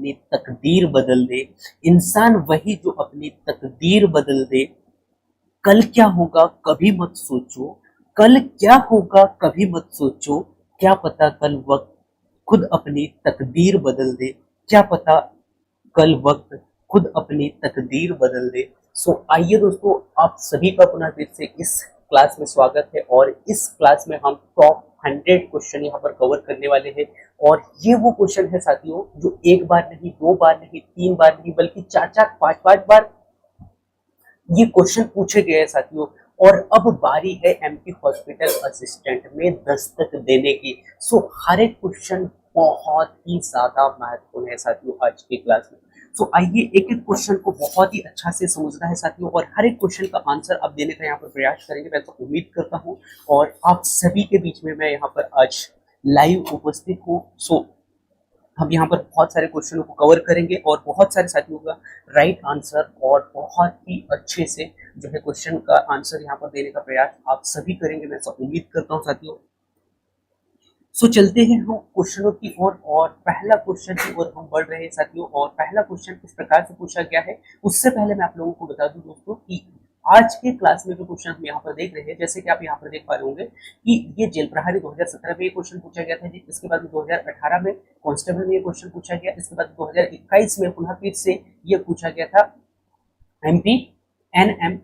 अपनी तकदीर बदल दे। इंसान वही जो अपनी तकदीर बदल दे। कल क्या होगा कभी मत सोचो। कल क्या होगा कभी मत सोचो। क्या पता कल वक्त खुद अपनी तकदीर बदल दे। क्या पता कल वक्त खुद अपनी तकदीर बदल दे। आइए दोस्तों, आप सभी का पुनः फिर से इस क्लास में स्वागत है। और इस क्लास में हम टॉप 100 क्वेश्चन यहाँ पर कवर करने वाले हैं। और ये वो क्वेश्चन है साथियों जो एक बार नहीं, दो बार नहीं, तीन बार नहीं, बल्कि चार चार पांच पांच बार ये क्वेश्चन पूछे गए हैं साथियों। और अब बारी है एमपी हॉस्पिटल असिस्टेंट में दस्तक देने की। हर एक क्वेश्चन बहुत ही ज्यादा महत्वपूर्ण है साथियों आज की क्लास में। आइए एक एक क्वेश्चन को बहुत ही अच्छा से समझना है साथियों, और हर एक क्वेश्चन का आंसर आप देने का यहाँ पर प्रयास करेंगे, मैं तो उम्मीद करता हूँ। और आप सभी के बीच में मैं यहाँ पर आज लाइव उपस्थित हूँ। हम यहाँ पर बहुत सारे क्वेश्चनों को कवर करेंगे और बहुत सारे साथियों का राइट आंसर और बहुत ही अच्छे से जो है क्वेश्चन का आंसर यहाँ पर देने का प्रयास आप सभी करेंगे, मैं सब उम्मीद करता हूँ साथियों। चलते हैं हम क्वेश्चनों की ओर, और पहला क्वेश्चन की ओर हम बढ़ रहे हैं साथियों। और पहला क्वेश्चन किस प्रकार से पूछा गया है उससे पहले मैं आप लोगों को बता दूं दोस्तों कि आज के क्लास में जो क्वेश्चन हम यहाँ पर देख रहे हैं, जैसे कि आप यहाँ पर देख पा रहे होंगे कि ये जेल प्रहरी 2017 में ये क्वेश्चन पूछा गया था जी। इसके बाद में 2018 में कांस्टेबल में ये क्वेश्चन पूछा गया। इसके बाद 2021 में पुनः फिर से ये पूछा गया था एमपी एनएम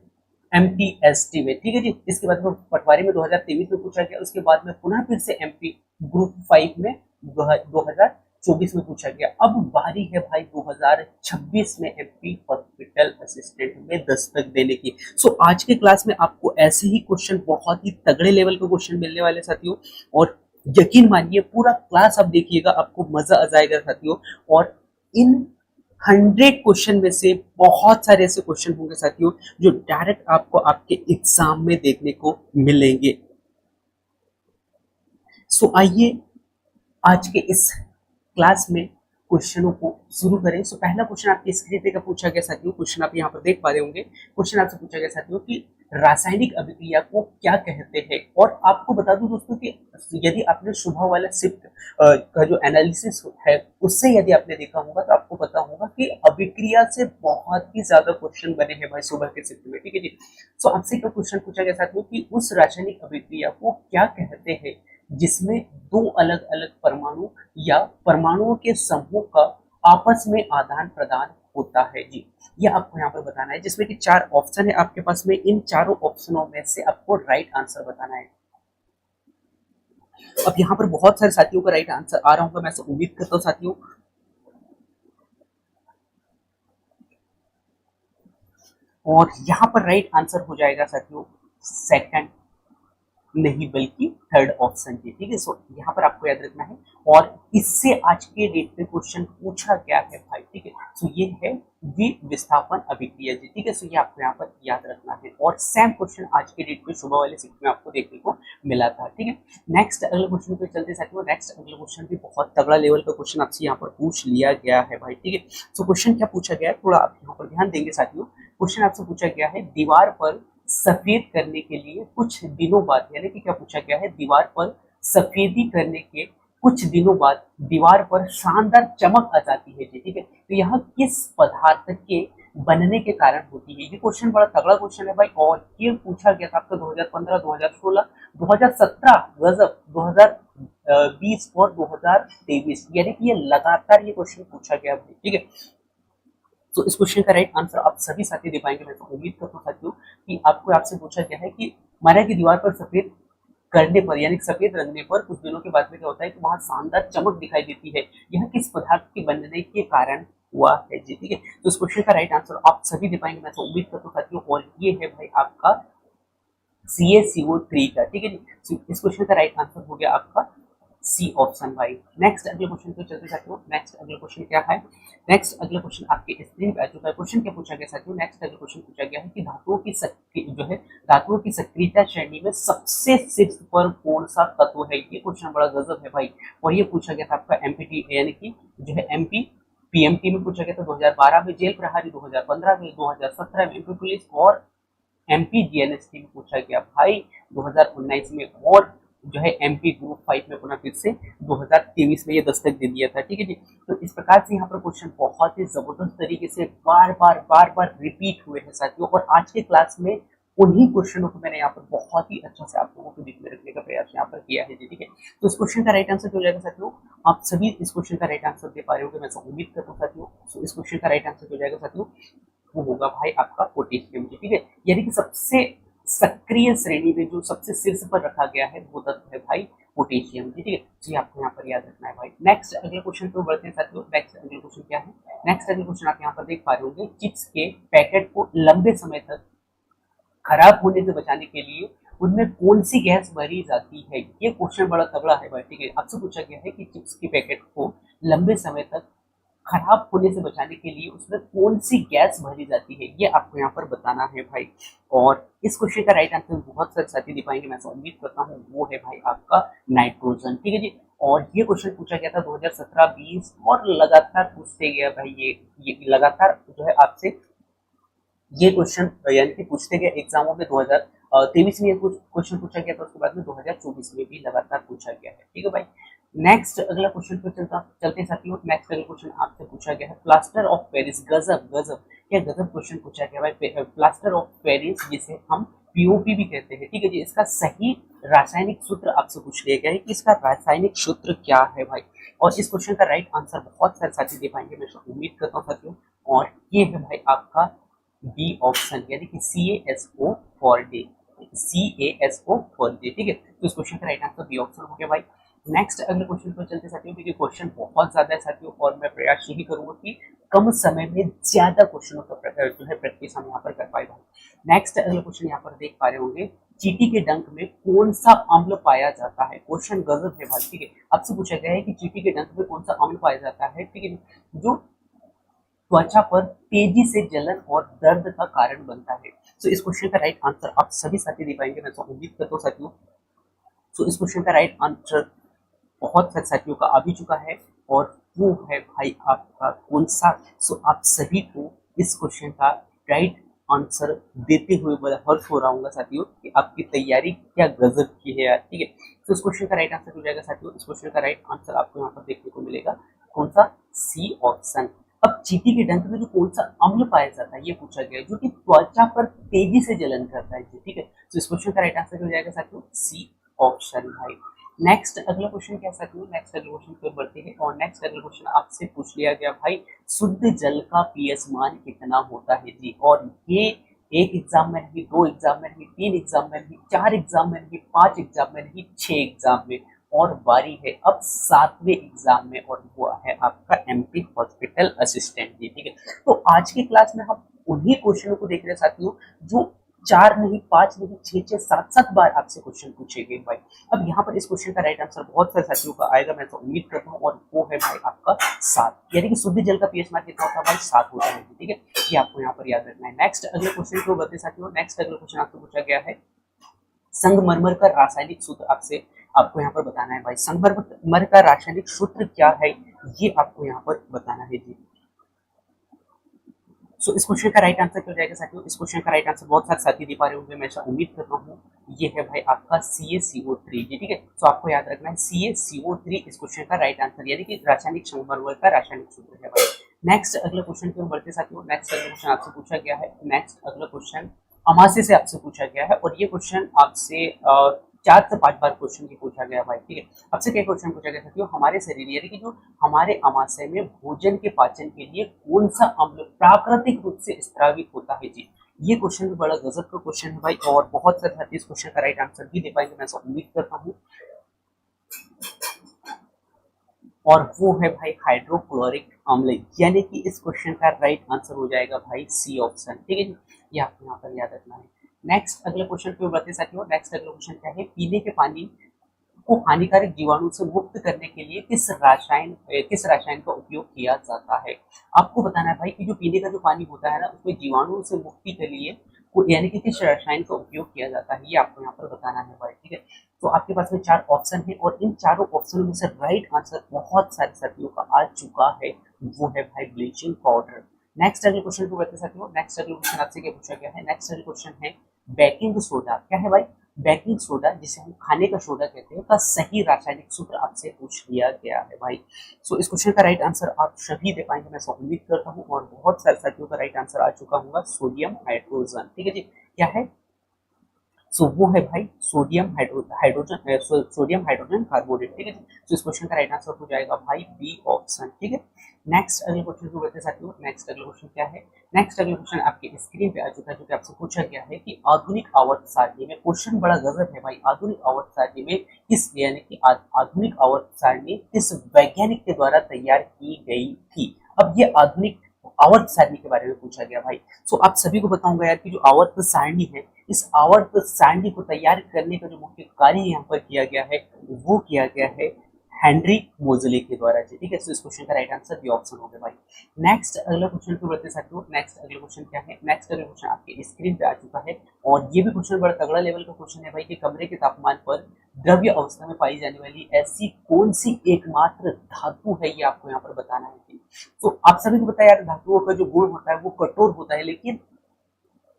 एमपीएसटी में, ठीक है जी। इसके बाद में पटवारी में 2023 में पूछा गया। उसके बाद में पुनः फिर से एमपी ग्रुप 5 में 2024 में पूछा गया। अब बारी है भाई 2026 में एमपी हॉस्पिटल असिस्टेंट में दस्तक देने की। आज के क्लास में आपको ऐसे ही क्वेश्चन, बहुत ही तगड़े लेवल के क्वेश्चन मिलने वाले साथियों। और यकीन मानिए पूरा क्लास आप देखिएगा, आपको मजा आ जाएगा साथियों। और इन 100 क्वेश्चन में से बहुत सारे ऐसे क्वेश्चन होंगे साथियों जो डायरेक्ट आपको आपके एग्जाम में देखने को मिलेंगे। आइए आज के इस क्लास में क्वेश्चनों को शुरू करें। पहला क्वेश्चन आपकी स्क्रीन पे का पूछा गया साथियों। क्वेश्चन आप यहाँ पर देख पा रहे होंगे। क्वेश्चन आपसे पूछा गया साथियों कि रासायनिक अभिक्रिया को क्या कहते हैं। और आपको बता दूं दोस्तों कि यदि आपने सुबह वाला शिफ्ट का जो एनालिसिस है उससे यदि आपने देखा होगा तो आपको पता होगा कि अभिक्रिया से बहुत ही ज्यादा क्वेश्चन बने हैं भाई सुबह के शिफ्ट में, ठीक है जी। आपसे क्या क्वेश्चन पूछा गया साथियों कि उस रासायनिक अभिक्रिया को क्या कहते हैं जिसमें दो अलग अलग परमाणु या परमाणुओं के समूह का आपस में आदान प्रदान होता है जी। यह आपको यहाँ पर बताना है, जिसमें कि 4 ऑप्शन है आपके पास में। इन चारों ऑप्शनों में से आपको राइट आंसर बताना है। अब यहाँ पर बहुत सारे साथियों का राइट आंसर आ रहा होगा, मैं उम्मीद करता हूँ साथियों। और यहाँ पर राइट आंसर हो जाएगा साथियों सेकंड, नहीं बल्कि थर्ड ऑप्शन की, ठीक है। यहाँ पर आपको याद रखना है। और इससे आज के डेट पे क्वेश्चन पूछा गया है भाई, ठीक है। ये है विस्थापन अभिक्रिया जी, ठीक है। ये आपको यहाँ पर याद रखना है। और सेम क्वेश्चन आज के डेट पे सुबह वाले शिफ्ट में आपको देखने को मिला था, ठीक है। नेक्स्ट अगले क्वेश्चन पे चलते साथियों। नेक्स्ट अगले क्वेश्चन भी बहुत तगड़ा लेवल का क्वेश्चन आपसे यहाँ पर पूछ लिया गया है भाई, ठीक है। क्वेश्चन क्या पूछा गया है थोड़ा आप यहाँ पर ध्यान देंगे साथियों। क्वेश्चन आपसे पूछा गया है दीवार पर सफेद करने के लिए कुछ दिनों बाद, यानी कि क्या पूछा गया है, दीवार पर सफेदी करने के कुछ दिनों बाद दीवार पर शानदार चमक आ जाती है जी, ठीक है। तो यह किस पदार्थ के बनने के कारण होती है। ये क्वेश्चन बड़ा तगड़ा क्वेश्चन है भाई। और ये पूछा गया था आपका 2015, 2016, 2017, गजब 2020 और 2023, यानी कि ये लगातार ये क्वेश्चन पूछा गया भाई, ठीक है। इस क्वेश्चन का राइट आंसर आप सभी साथी दे पाएंगे, मैं तो उम्मीद करता हूँ साथियों कि आपको आपसे पूछा गया है कि माना की दीवार पर सफेद करने पर, यानी सफेद रंगने पर कुछ दिनों के बाद में क्या होता है कि वहां शानदार चमक दिखाई देती है। यह किस पदार्थ के बनने के कारण हुआ है जी, ठीक है। तो इस क्वेश्चन का राइट आंसर आप सभी दे पाएंगे, मैं तो उम्मीद करता हूँ साथियों। और ये है भाई आपका CaCO3 का, ठीक है जी। इस क्वेश्चन का राइट आंसर हो गया आपका सी ऑप्शन भाई। नेक्स्ट अगले क्वेश्चन पे चलते साथियों। नेक्स्ट अगले क्वेश्चन क्या है। नेक्स्ट अगले क्वेश्चन आपके स्क्रीन पे आ चुका है। क्वेश्चन क्या पूछा गया साथियों। नेक्स्ट अगले क्वेश्चन पूछा गया है कि धातुओं की सक्रियता श्रेणी में सबसे शीर्ष पर कौन सा तत्व है। ये क्वेश्चन बड़ा गजब है भाई। और ये पूछा गया था आपका एमपीटी, यानी कि जो है एमपी पीएमटी में पूछा गया था 2012 में, जेल प्रहरी 2015 में, 2017 में एमपी पुलिस, और एमपी जीएनएसटी में पूछा गया भाई 2019 में। और जो है एमपी ग्रुप 5 में पुनः फिर से 2023 में ये दस्तक दे दिया था। ठीक है जी। तो इस प्रकार से यहाँ पर क्वेश्चन बहुत ही जबरदस्त तरीके से बार बार रिपीट हुए हैं साथियों, और आज के क्लास में उन्हीं क्वेश्चनों को मैंने यहाँ पर बहुत ही अच्छा से आप लोगों के बीच में रखने का प्रयास यहाँ पर किया है जी। ठीक है, तो इस क्वेश्चन का राइट आंसर क्या हो जाएगा साथियों? आप सभी इस क्वेश्चन का राइट आंसर दे पा रहे होंगे, मैं उम्मीद करता हूँ साथियों। तो इस क्वेश्चन का राइट आंसर क्या हो जाएगा साथियों? वो होगा भाई आपका पोटेशियम जी। ठीक है, यानी कि सबसे सक्रिय श्रेणी में जो सबसे शीर्ष पर रखा गया है वो तत्व है भाई पोटेशियम जी। ठीक है, जी आपको यहाँ पर याद रखना है भाई। नेक्स्ट अगले क्वेश्चन पे बढ़ते हैं साथियों। नेक्स्ट अगले क्वेश्चन क्या है? नेक्स्ट अगले क्वेश्चन आप यहाँ पर देख पा रहे होंगे, चिप्स के पैकेट को लंबे समय तक खराब होने से बचाने के लिए उनमें कौन सी गैस भरी जाती है? ये क्वेश्चन बड़ा तगड़ा है भाई। ठीक है, आपसे पूछा गया है कि चिप्स के पैकेट को लंबे समय तक खराब होने से बचाने के लिए उसमें कौन सी गैस भरी जाती है, ये आपको यहाँ पर बताना है भाई। और इस क्वेश्चन का राइट आंसर बहुत सारे साथी दे पाएंगे, मैं उम्मीद करता हूँ। वो है भाई आपका नाइट्रोजन। ठीक है जी। और ये क्वेश्चन पूछा गया था 2017-20 और लगातार पूछते गया भाई। ये लगातार जो है आपसे ये क्वेश्चन यानी कि पूछते गए एग्जामों में 2023 में क्वेश्चन पूछा गया था, उसके बाद में 2024 में भी लगातार पूछा गया है। ठीक है भाई। नेक्स्ट अगला क्वेश्चन पे चलते हैं साथियों। नेक्स्ट अगला क्वेश्चन आपसे पूछा गया है प्लास्टर ऑफ पेरिस। गजब गजब, क्या गजब क्वेश्चन पूछा गया भाई। प्लास्टर ऑफ पेरिस जिसे हम पीओपी भी कहते हैं। ठीक है जी, इसका सही रासायनिक सूत्र आपसे पूछ लिया गया है कि इसका रासायनिक सूत्र क्या है भाई। और इस क्वेश्चन का राइट आंसर बहुत सारे साथी दे पाएंगे, मैं उम्मीद करता हूँ साथियों। और ये है भाई आपका बी ऑप्शन, यानी कि CaSO for day. CaSO for day. ठीक है, तो इस क्वेश्चन का राइट आंसर बी ऑप्शन हो गया भाई। नेक्स्ट अगले क्वेश्चन पर चलते साथियों, क्योंकि क्वेश्चन बहुत ज्यादा है साथियों, और मैं प्रयास यही करूंगा कि कम समय में ज्यादा क्वेश्चनों का जो है प्रैक्टिस हम यहाँ पर कर पाए भाई। नेक्स्ट अगले क्वेश्चन यहाँ पर देख पा रहे होंगे, चींटी के डंक में कौन सा अम्ल पाया जाता है? क्वेश्चन गजब है भाई। ठीक है, आपसे पूछा गया है कि चींटी के डंक में कौन सा अम्ल पाया जाता है। ठीक है, जो त्वचा पर तेजी से जलन और दर्द का कारण बनता है। तो इस क्वेश्चन का राइट आंसर आप सभी साथी दे पाएंगे, मैं उम्मीद करता हूँ साथियों। तो इस क्वेश्चन का राइट आंसर बहुत सारे साथियों का आ भी चुका है, और वो है भाई आपका कौन सा। सो आप सभी को इस क्वेश्चन का राइट आंसर देते हुए बड़ा हर्ष हो रहा हूँ साथियों कि आपकी तैयारी क्या गजब की है यार। ठीक है, तो इस क्वेश्चन का राइट आंसर हो जाएगा साथियों। इस क्वेश्चन का राइट आंसर आपको यहाँ पर देखने को मिलेगा, कौन सा? C option. अब चींटी के डंक में जो कौन सा अम्ल पाया जाता है ये पूछा गया है, जो कि त्वचा पर तेजी से जलन करता है। ठीक है, तो इस क्वेश्चन का राइट आंसर हो जाएगा साथियों सी ऑप्शन भाई। नेक्स्ट अगला क्वेश्चन क्या साथियों? नेक्स्ट अगले क्वेश्चन पे बढ़ते हैं, और नेक्स्ट अगला क्वेश्चन आपसे पूछ लिया गया भाई, शुद्ध जल का पीएच मान कितना होता है जी? और ये एक एग्जाम में नहीं, दो एग्जाम में नहीं, तीन एग्जाम में नहीं, चार एग्जाम में नहीं, पांच एग्जाम में नहीं, 6 एग्जाम में, और बारी है अब 7वें एग्जाम में, और वो है आपका एमपी हॉस्पिटल असिस्टेंट जी। ठीक है, तो आज की क्लास में हम उन्हीं क्वेश्चनों को देख रहे हैं साथियों, जो 4 नहीं, 5 नहीं, 6 7 बार आपसे क्वेश्चन पूछे गए भाई। अब यहाँ पर इस क्वेश्चन का राइट आंसर बहुत सारे साथियों का आएगा, मैं तो उम्मीद करता हूँ, और वो है भाई आपका 7, यानी कि शुद्ध जल का पीएच मान कितना होता है भाई? 7 होता है। ठीक है, ये आपको यहाँ पर याद रखना है। नेक्स्ट अगले क्वेश्चन को बताते साथियों। नेक्स्ट अगले क्वेश्चन आपसे पूछा गया है, संगमरमर का रासायनिक सूत्र आपको यहाँ पर बताना है भाई। संगमरमर का रासायनिक सूत्र क्या है, ये आपको यहाँ पर बताना है जी। सो इस क्वेश्चन का राइट आंसर क्या हो जाएगा साथियों? इस क्वेश्चन का राइट आंसर बहुत सारे साथी दे पा रहे होंगे, मैं उम्मीद करता हूँ। ये है भाई आपका CaCO3 जी। ठीक है, तो आपको याद रखना है CaCO3 इस क्वेश्चन का राइट आंसर, यानी कि रासायनिक संगमरमर का रासायनिक सूत्र है भाई। नेक्स्ट अगले क्वेश्चन पे हम बढ़ते साथियों। नेक्स्ट अगला क्वेश्चन आपसे पूछा गया है, नेक्स्ट अगला क्वेश्चन अमाशय से आपसे पूछा गया है, और ये क्वेश्चन आपसे 4 से 5 बार क्वेश्चन की पूछा गया भाई। ठीक है, आपसे क्या क्वेश्चन पूछा गया साथियों, हमारे शरीर यानी कि जो हमारे अमाशय में भोजन के पाचन के लिए कौन सा अम्ल प्राकृतिक रूप से स्त्रावित होता है जी? ये क्वेश्चन भी बड़ा गजब का क्वेश्चन है भाई, और बहुत सारे साथी इस क्वेश्चन का राइट आंसर भी दे पाएंगे, मैं उम्मीद करता हूँ। और वो है भाई हाइड्रोक्लोरिक अम्ल, यानी कि इस क्वेश्चन का राइट आंसर हो जाएगा भाई सी ऑप्शन। ठीक है जी, ये आपको यहाँ पर याद रखना है। नेक्स्ट अगले क्वेश्चन पे बढ़ते साथियों। नेक्स्ट अगला क्वेश्चन क्या है, पीने के पानी को हानिकारक जीवाणु से मुक्त करने के लिए किस रसायन का उपयोग किया जाता है? आपको बताना है भाई कि जो पीने का जो पानी होता है ना, उसमें जीवाणु से मुक्ति के लिए यानी कि किस रसायन का उपयोग किया जाता है, ये आपको यहाँ पर बताना है भाई। ठीक है, तो आपके पास में 4 ऑप्शन है, और इन चारों ऑप्शनों में से राइट आंसर बहुत सारे साथियों का आ चुका है, वो है भाई ब्लीचिंग पाउडर। नेक्स्ट अगले क्वेश्चन को बताते साथियों। नेक्स्ट अगले क्वेश्चन आपसे क्या पूछा गया है? नेक्स्ट अगले क्वेश्चन है बेकिंग सोडा क्या है भाई? बेकिंग सोडा, जिसे हम खाने का सोडा कहते हैं, का सही रासायनिक सूत्र आपसे पूछ लिया गया है भाई। सो इस क्वेश्चन का राइट आंसर आप सभी दे पाएंगे, मैं उम्मीद करता हूँ, और बहुत सारे साथियों का राइट आंसर आ चुका होगा, सोडियम हाइड्रोजन। ठीक है जी, क्या है? सो वो है भाई sodium hydrogen, sodium hydrogen carbonate. ठीक है, तो इस क्वेश्चन का राइट आंसर हो जाएगा भाई बी ऑप्शन। ठीक है, नेक्स्ट अगले क्वेश्चन को बढ़ते साथियों। नेक्स्ट अगला क्वेश्चन क्या है? नेक्स्ट अगला क्वेश्चन आपके स्क्रीन पे आ चुका है, जो कि आपसे पूछा गया है कि आधुनिक आवर्त सारणी में, क्वेश्चन बड़ा गजब है भाई, आधुनिक आवर्त सारणी में किस, यानी कि आधुनिक आवर्त सारणी किस वैज्ञानिक के द्वारा तैयार की गई थी? अब ये आधुनिक आवर्त सारणी के बारे में पूछा गया भाई। सो आप सभी को बताऊंगा यार कि जो आवर्त सारणी है, इस आवर्त सारणी को तैयार करने का जो मुख्य कार्य यहाँ पर किया गया है, वो किया गया है हेनरी मोजले के द्वारा जी। ठीक है, तो इस क्वेश्चन का राइट आंसर बी ऑप्शन हो गया भाई। नेक्स्ट अगला क्वेश्चन को बढ़ते साथियों। नेक्स्ट अगला क्वेश्चन क्या है? नेक्स्ट अगला क्वेश्चन आपके स्क्रीन पे आ चुका है, और ये भी क्वेश्चन बड़ा तगड़ा लेवल का क्वेश्चन है भाई, कि कमरे के तापमान पर द्रव्य अवस्था में पाई जाने वाली ऐसी कौन सी एकमात्र धातु है, ये आपको यहाँ पर बताना है। तो आप सभी को पता है यार, धातुओं का जो गुण होता है वो कठोर होता है, लेकिन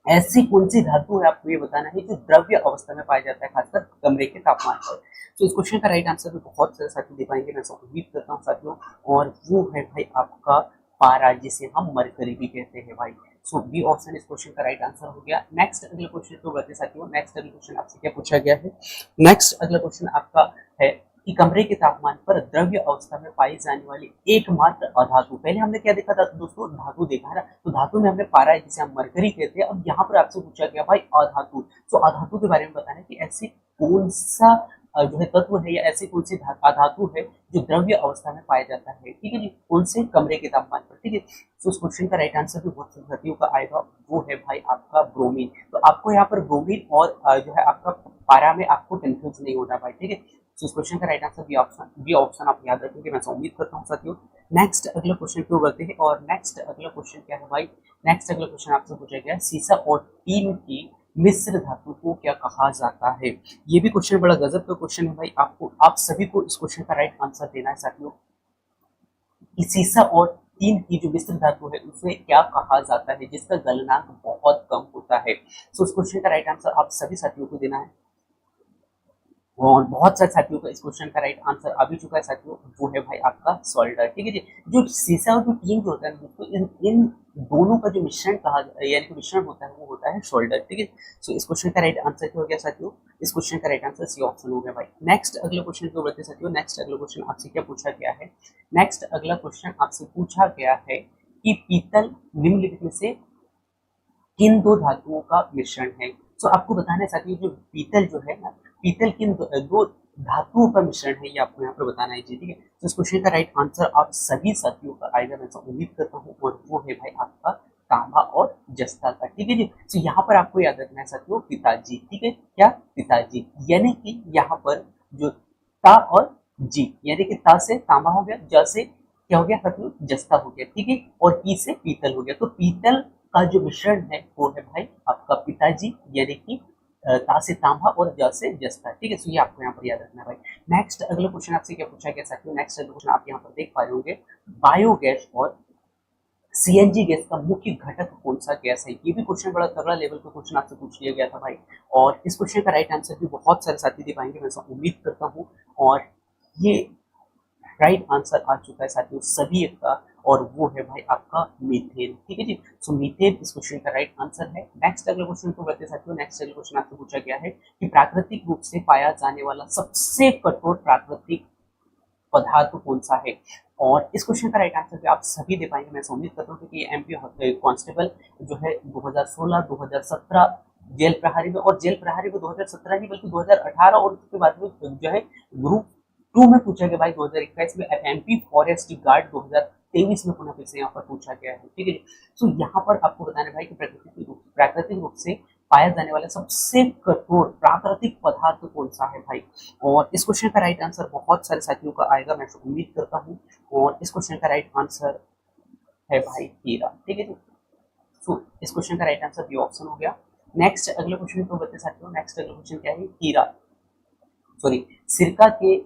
ऐसी कौन सी धातु है आपको ये बताना है जो द्रव्य अवस्था में पाया जाता है, खासकर कमरे के तापमान पर। तो इस क्वेश्चन का राइट आंसर भी बहुत सारे साथी दे पाएंगे, मैं उम्मीद करता हूँ साथियों, और वो है भाई आपका पारा, जिसे हम मरकरी भी कहते हैं भाई। सो बी ऑप्शन इस क्वेश्चन का राइट आंसर हो गया। नेक्स्ट अगले क्वेश्चन को बढ़ते साथियों। नेक्स्ट अगले क्वेश्चन आपसे क्या पूछा गया है? नेक्स्ट अगला क्वेश्चन आपका है कि कमरे के तापमान पर द्रव्य अवस्था में पाई जाने वाली एकमात्र अधातु। पहले हमने क्या देखा था दोस्तों? धातु देखा है ना, तो धातु में हमने पारा है, जिसे हम मरकरी कहते हैं। अब यहाँ पर आपसे पूछा गया भाई अधातु, तो अधातु के बारे में बताना है कि ऐसी कौन सा जो है तत्व है, या ऐसी कौन सी अधातु है जो द्रव्य अवस्था में पाया जाता है। ठीक है जी, कौन से? कमरे के तापमान पर। ठीक है, तो उस क्वेश्चन का राइट आंसर भी बहुत साथियों का आएगा, वो है भाई आपका ब्रोमीन। तो आपको यहाँ पर ब्रोमीन और जो है आपका पारा में आपको कंफ्यूज नहीं होना भाई। ठीक है, तो इस क्वेश्चन का राइट आंसर बी ऑप्शन आप याद रखेंगे, मैं उम्मीद करता हूँ साथियों। नेक्स्ट अगला क्वेश्चन क्यों बढ़ते हैं, और नेक्स्ट अगला क्वेश्चन क्या है भाई? नेक्स्ट अगला क्वेश्चन आपसे पूछा गया, सीसा और टीन की मिश्र धातु को क्या कहा जाता है? ये भी क्वेश्चन बड़ा गजब का क्वेश्चन है भाई, आपको, आप सभी को इस क्वेश्चन का राइट आंसर देना है साथियों। सीसा और टीन की जो मिश्र धातु है उसे क्या कहा जाता है, जिसका गलनांक बहुत कम होता है? सो इस क्वेश्चन का राइट आंसर आप सभी साथियों को देना है, और बहुत सारे साथियों का इस क्वेश्चन का राइट आंसर आ भी चुका है साथियों, वो है भाई आपका सोल्डर। ठीक है जी, जो सीसा और जो टीन जो होता है दोस्तों, इन दोनों का जो मिश्रण कहा, यानी कि मिश्रण होता है, वो होता है सोल्डर। ठीक है, सो इस क्वेश्चन का राइट आंसर क्या हो गया साथियों? इस क्वेश्चन का राइट आंसर सी ऑप्शन हो गया भाई। नेक्स्ट अगले क्वेश्चन को बढ़ते साथियों। नेक्स्ट अगला क्वेश्चन आपसे क्या पूछा गया है? नेक्स्ट अगला क्वेश्चन आपसे पूछा गया है कि पीतल निम्नलिखित में से किन दो धातुओं का मिश्रण है? तो आपको बताना है साथियों, जो पीतल जो है ना, पीतल किन दो धातुओं का मिश्रण है, ये आपको यहाँ पर बताना है जी। ठीक है, तो इस क्वेश्चन का राइट आंसर आप सभी साथियों का आएगा, मैं उम्मीद करता हूँ, और वो है भाई आपका तांबा और जस्ता का। ठीक है जी, तो यहाँ पर आपको याद रखना है साथियों पिताजी। ठीक है, क्या? पिताजी, यानी कि यहाँ पर जो ता और जी, यानी कि ता से तांबा हो गया, ज से क्या हो गया साथियों? जस्ता हो गया। ठीक है, और पी से पीतल हो गया। तो पीतल का जो मिश्रण है वो है भाई आपका पिताजी, यानी कि ता से तांबा और ज से जस्ता। ठीक है, तो ये आपको यहाँ पर याद रखना है भाई। नेक्स्ट अगला क्वेश्चन आपसे क्या पूछा गया साथियों? नेक्स्ट अगला क्वेश्चन आप यहाँ पर देख पा रहे होंगे, बायोगैस और सीएनजी गैस का मुख्य घटक कौन सा गैस है? ये भी क्वेश्चन बड़ा तगड़ा लेवल का क्वेश्चन आपसे पूछ लिया गया था भाई, और इस क्वेश्चन का राइट आंसर भी बहुत सारे साथी दे पाएंगे, मैं उम्मीद करता हूँ, और ये राइट आंसर आ चुका है साथियों सभी का, और वो है भाई आपका मीथेन। ठीक है जी, सो मीथेन इस क्वेश्चन का राइट आंसर है। नेक्स्ट अगले क्वेश्चन को बढ़ते साथियों। नेक्स्ट अगले क्वेश्चन आपसे पूछा गया है कि प्राकृतिक रूप से पाया जाने वाला सबसे कठोर प्राकृतिक पदार्थ कौन सा है? और इस क्वेश्चन का राइट आंसर भी आप सभी दे पाएंगे, मैं उम्मीद करता हूँ, क्योंकि एमपी कांस्टेबल जो है 2016, 2017 जेल प्रहरी में, और जेल प्रहरी में 2017 नहीं बल्कि 2018, और उसके बाद में जो है ग्रुप 2 में पूछा गया भाई 2021 में, एमपी फॉरेस्ट गार्ड 2023 में पुनः फिर से यहाँ पर पूछा गया है। ठीक है, तो यहाँ पर आपको बताना भाई कि प्राकृतिक रूप से पाया जाने वाला सबसे कठोर प्राकृतिक पदार्थ कौन सा है भाई? और इस क्वेश्चन का राइट आंसर बहुत सारे साथियों का आएगा, मैं उम्मीद करता हूँ, और इस क्वेश्चन का राइट आंसर है भाई हीरा। ठीक है जी, तो इस क्वेश्चन का राइट आंसर बी ऑप्शन हो गया। नेक्स्ट अगले क्वेश्चन को बताते साथियों। नेक्स्ट अगला क्वेश्चन क्या है? हीरा। सॉरी, सिरका के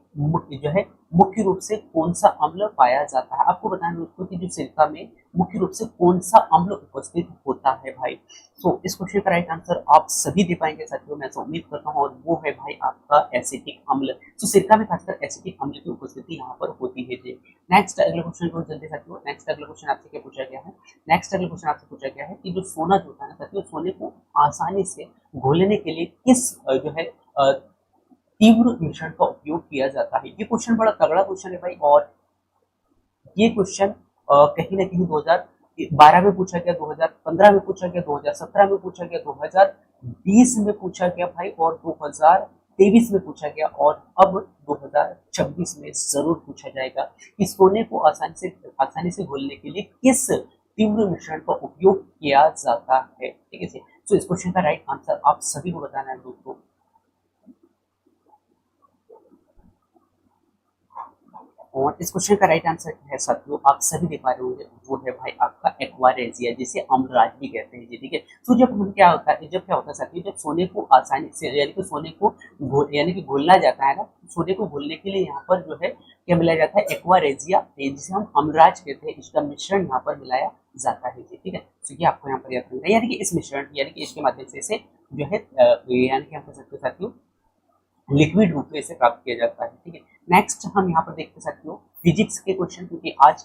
जो है मुख्य रूप से कौन सा अम्ल पाया जाता है। आपको बताना दोस्तों कि जो सिरका में मुख्य रूप से कौन सा अम्ल उपस्थित होता है भाई। सो इस क्वेश्चन का राइट आंसर आप सभी दे पाएंगे साथियों, मैं ऐसा उम्मीद करता हूँ, और वो है भाई आपका एसिटिक अम्ल। तो सिरका में खासकर एसिटिक अम्ल की उपस्थिति यहाँ पर होती है जी। नेक्स्ट अगले क्वेश्चन को जल्दी साथियों, नेक्स्ट अगला क्वेश्चन आपसे क्या पूछा गया है, नेक्स्ट अगला क्वेश्चन आपसे पूछा गया है कि जो सोना जो होता है ना साथियों, सोने को आसानी से घोलने के लिए किस जो है तीव्र मिश्रण का उपयोग किया जाता है। ये क्वेश्चन बड़ा तगड़ा क्वेश्चन है भाई, और ये क्वेश्चन कहीं ना कहीं 2012 में पूछा गया, 2015 में पूछा गया, 2017 में पूछा गया, 2020 में पूछा गया भाई, और 2023 में पूछा गया, और अब 2026 में जरूर पूछा जाएगा कि सोने को आसानी से घोलने के लिए किस तीव्र मिश्रण का उपयोग किया जाता है। ठीक है, तो इस क्वेश्चन का राइट आंसर आप सभी को बताना है दोस्तों। और इस क्वेश्चन का राइट आंसर है साथियों, आप सभी देख पा रहे होंगे, वो है भाई आपका एक्वारेजिया, जिसे अम्लराज भी कहते हैं जी। ठीक है, तो जब हम क्या होता है, जब क्या होता है साथियों, जब सोने को आसानी से यानी कि सोने को यानी कि घोलना जाता है ना, सोने को घोलने के लिए यहाँ पर जो है क्या मिलाया जाता है, एक्वारेजिया, जिसे हम अम्लराज कहते हैं, इसका मिश्रण यहाँ पर मिलाया जाता है जी। ठीक है, तो ये आपको यहाँ पर याद रखना है, यानी कि इस मिश्रण यानी कि इसके माध्यम से इसे जो है यानी कि हम कह सकते हैं साथियों लिक्विड रूप में इसे प्राप्त किया जाता है। ठीक है, नेक्स्ट हम यहाँ पर देखते सकते हो फिजिक्स के क्वेश्चन, क्योंकि आज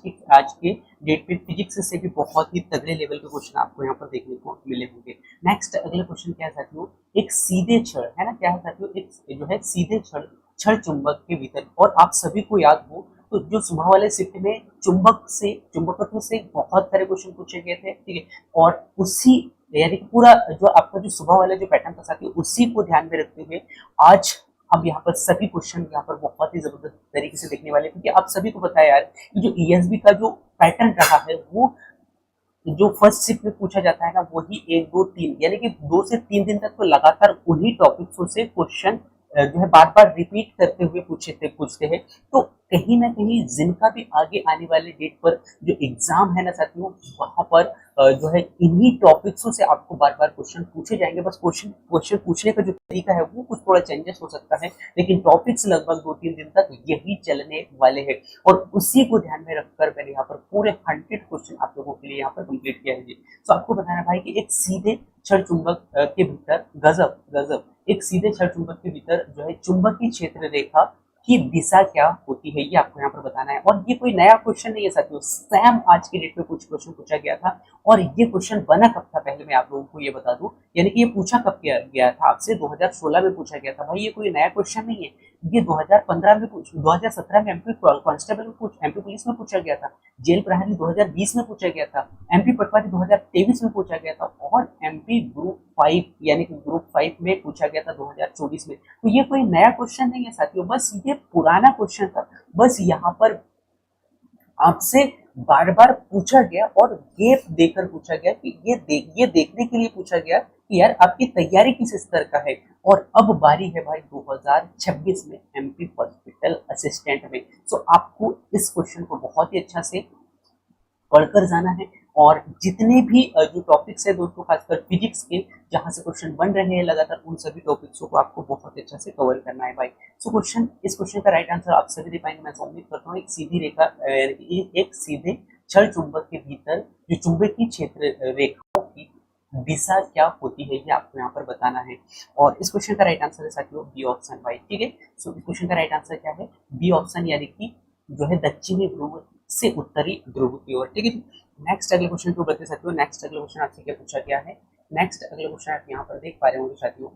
के डेट पे फिजिक्स से भी बहुत ही तगड़े लेवल के क्वेश्चन आपको यहाँ पर देखने को मिले होंगे। नेक्स्ट अगले क्वेश्चन क्या है साथियों, एक सीधे छड़ है ना, क्या है साथियों, एक जो है सीधे छड़ छड़ चुंबक के भीतर, और आप सभी को याद हो तो जो सुबह वाले शिफ्ट में चुंबकत्व से बहुत सारे क्वेश्चन पूछे गए थे। ठीक है, और उसी यानी कि पूरा जो आपका जो सुबह वाला जो पैटर्न था साथियों, उसी को ध्यान में रखते हुए आज हम यहाँ पर सभी क्वेश्चन यहाँ पर बहुत ही जबरदस्त तरीके से देखने वाले हैं, क्योंकि आप सभी को पता है यार कि जो ईएसबी का जो पैटर्न रहा है, वो जो फर्स्ट शिफ्ट में पूछा जाता है ना, वही 1 2 3 यानी कि 2 से 3 दिन तक तो लगातार उन्हीं टॉपिक्सों से क्वेश्चन जो है बार बार रिपीट करते हुए पूछते हैं। तो कहीं ना कहीं जिनका भी आगे आने वाले डेट पर जो एग्जाम है ना साथियों, वहां पर जो है इन्हीं टॉपिक्सों से आपको बार बार क्वेश्चन पूछे जाएंगे। बस क्वेश्चन पूछने का जो तरीका है वो कुछ थोड़ा चेंजेस हो सकता है, लेकिन टॉपिक्स लगभग 2 3 दिन तक यही चलने वाले हैं, और उसी को ध्यान में रखकर मैंने यहाँ पर पूरे 100 क्वेश्चन आप लोगों के लिए यहाँ पर कंप्लीट किया है जी। तो आपको बताना भाई कि एक सीधे छड़ चुंबक के भीतर गजब गजब एक सीधे छड़ चुंबक के भीतर जो है चुंबकीय क्षेत्र रेखा की दिशा क्या होती है, ये आपको यहाँ पर बताना है। और ये कोई नया क्वेश्चन नहीं है साथियों, सेम आज के डेट में कुछ क्वेश्चन पूछा गया था, और ये क्वेश्चन बना कब था पहले मैं आप लोगों को ये बता दूं, यानी कि ये पूछा कब गया था आपसे, 2016 में पूछा गया था भाई। ये कोई नया क्वेश्चन नहीं है, ये 2015 में 2017 में एमपी कांस्टेबल में एमपी पुलिस में पूछा गया था, जेल प्रहरी 2020 में पूछा गया था, एमपी पटवारी 2023 में पूछा गया था, और एमपी ग्रुप 5 यानी कि ग्रुप 5 में पूछा गया था 2024 में। तो ये कोई नया क्वेश्चन नहीं है साथियों, बस ये पुराना क्वेश्चन था, बस यहाँ पर आपसे बार बार पूछा गया और गैप देकर पूछा गया कि ये देखने के लिए पूछा गया कि यार आपकी तैयारी किस स्तर का है। और अब बारी है भाई 2026 में एमपी हॉस्पिटल असिस्टेंट में। तो आपको इस क्वेश्चन को बहुत ही अच्छा से पढ़कर जाना है, और जितने भी जो टॉपिक्स है दोस्तों, खासकर फिजिक्स के जहां से क्वेश्चन बन रहे हैं लगातार, उन सभी टॉपिक्सों को आपको बहुत अच्छा से कवर करना है भाई। सो इस क्वेश्चन का राइट आंसर आप सभी दे पाएंगे, मैं उम्मीद करता हूँ। एक सीधी रेखा एक सीधे छड़ चुंबक के भीतर जो चुंबकीय क्षेत्र रेखाओं की दिशा क्या होती है, ये आपको यहाँ पर बताना है। और इस क्वेश्चन का राइट आंसर है साथियों बी ऑप्शन भाई। ठीक है, सो इस क्वेश्चन का राइट आंसर क्या है, बी ऑप्शन, यानी कि जो है दक्षिणी ध्रुव से उत्तरी ध्रुव की ओर। ठीक है, नेक्स्ट अगले क्वेश्चन को बता सकते हो। नेक्स्ट अगले क्वेश्चन आपसे क्या पूछा गया है, नेक्स्ट अगले क्वेश्चन आप यहाँ पर देख पा रहे होंगे साथियों,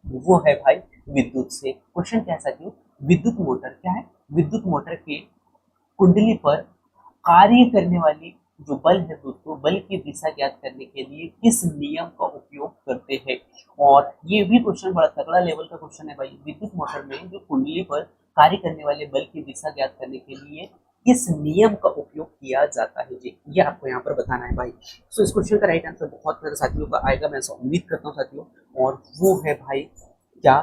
वो है भाई विद्युत से। क्वेश्चन क्या है साथियों, विद्युत मोटर क्या है, विद्युत मोटर के कुंडली पर कार्य करने वाली जो बल है दोस्तों, बल की दिशा ज्ञात करने के लिए किस नियम का उपयोग करते हैं। और ये भी क्वेश्चन बड़ा तगड़ा लेवल का क्वेश्चन है भाई। विद्युत मोटर में जो कुंडली पर कार्य करने वाले बल की दिशा ज्ञात करने के लिए किस नियम का उपयोग किया जाता है जी, ये आपको यहाँ पर बताना है भाई। सो इस क्वेश्चन का राइट आंसर बहुत सारे साथियों का आएगा, मैं ऐसा उम्मीद करता हूँ साथियों, और वो है भाई क्या,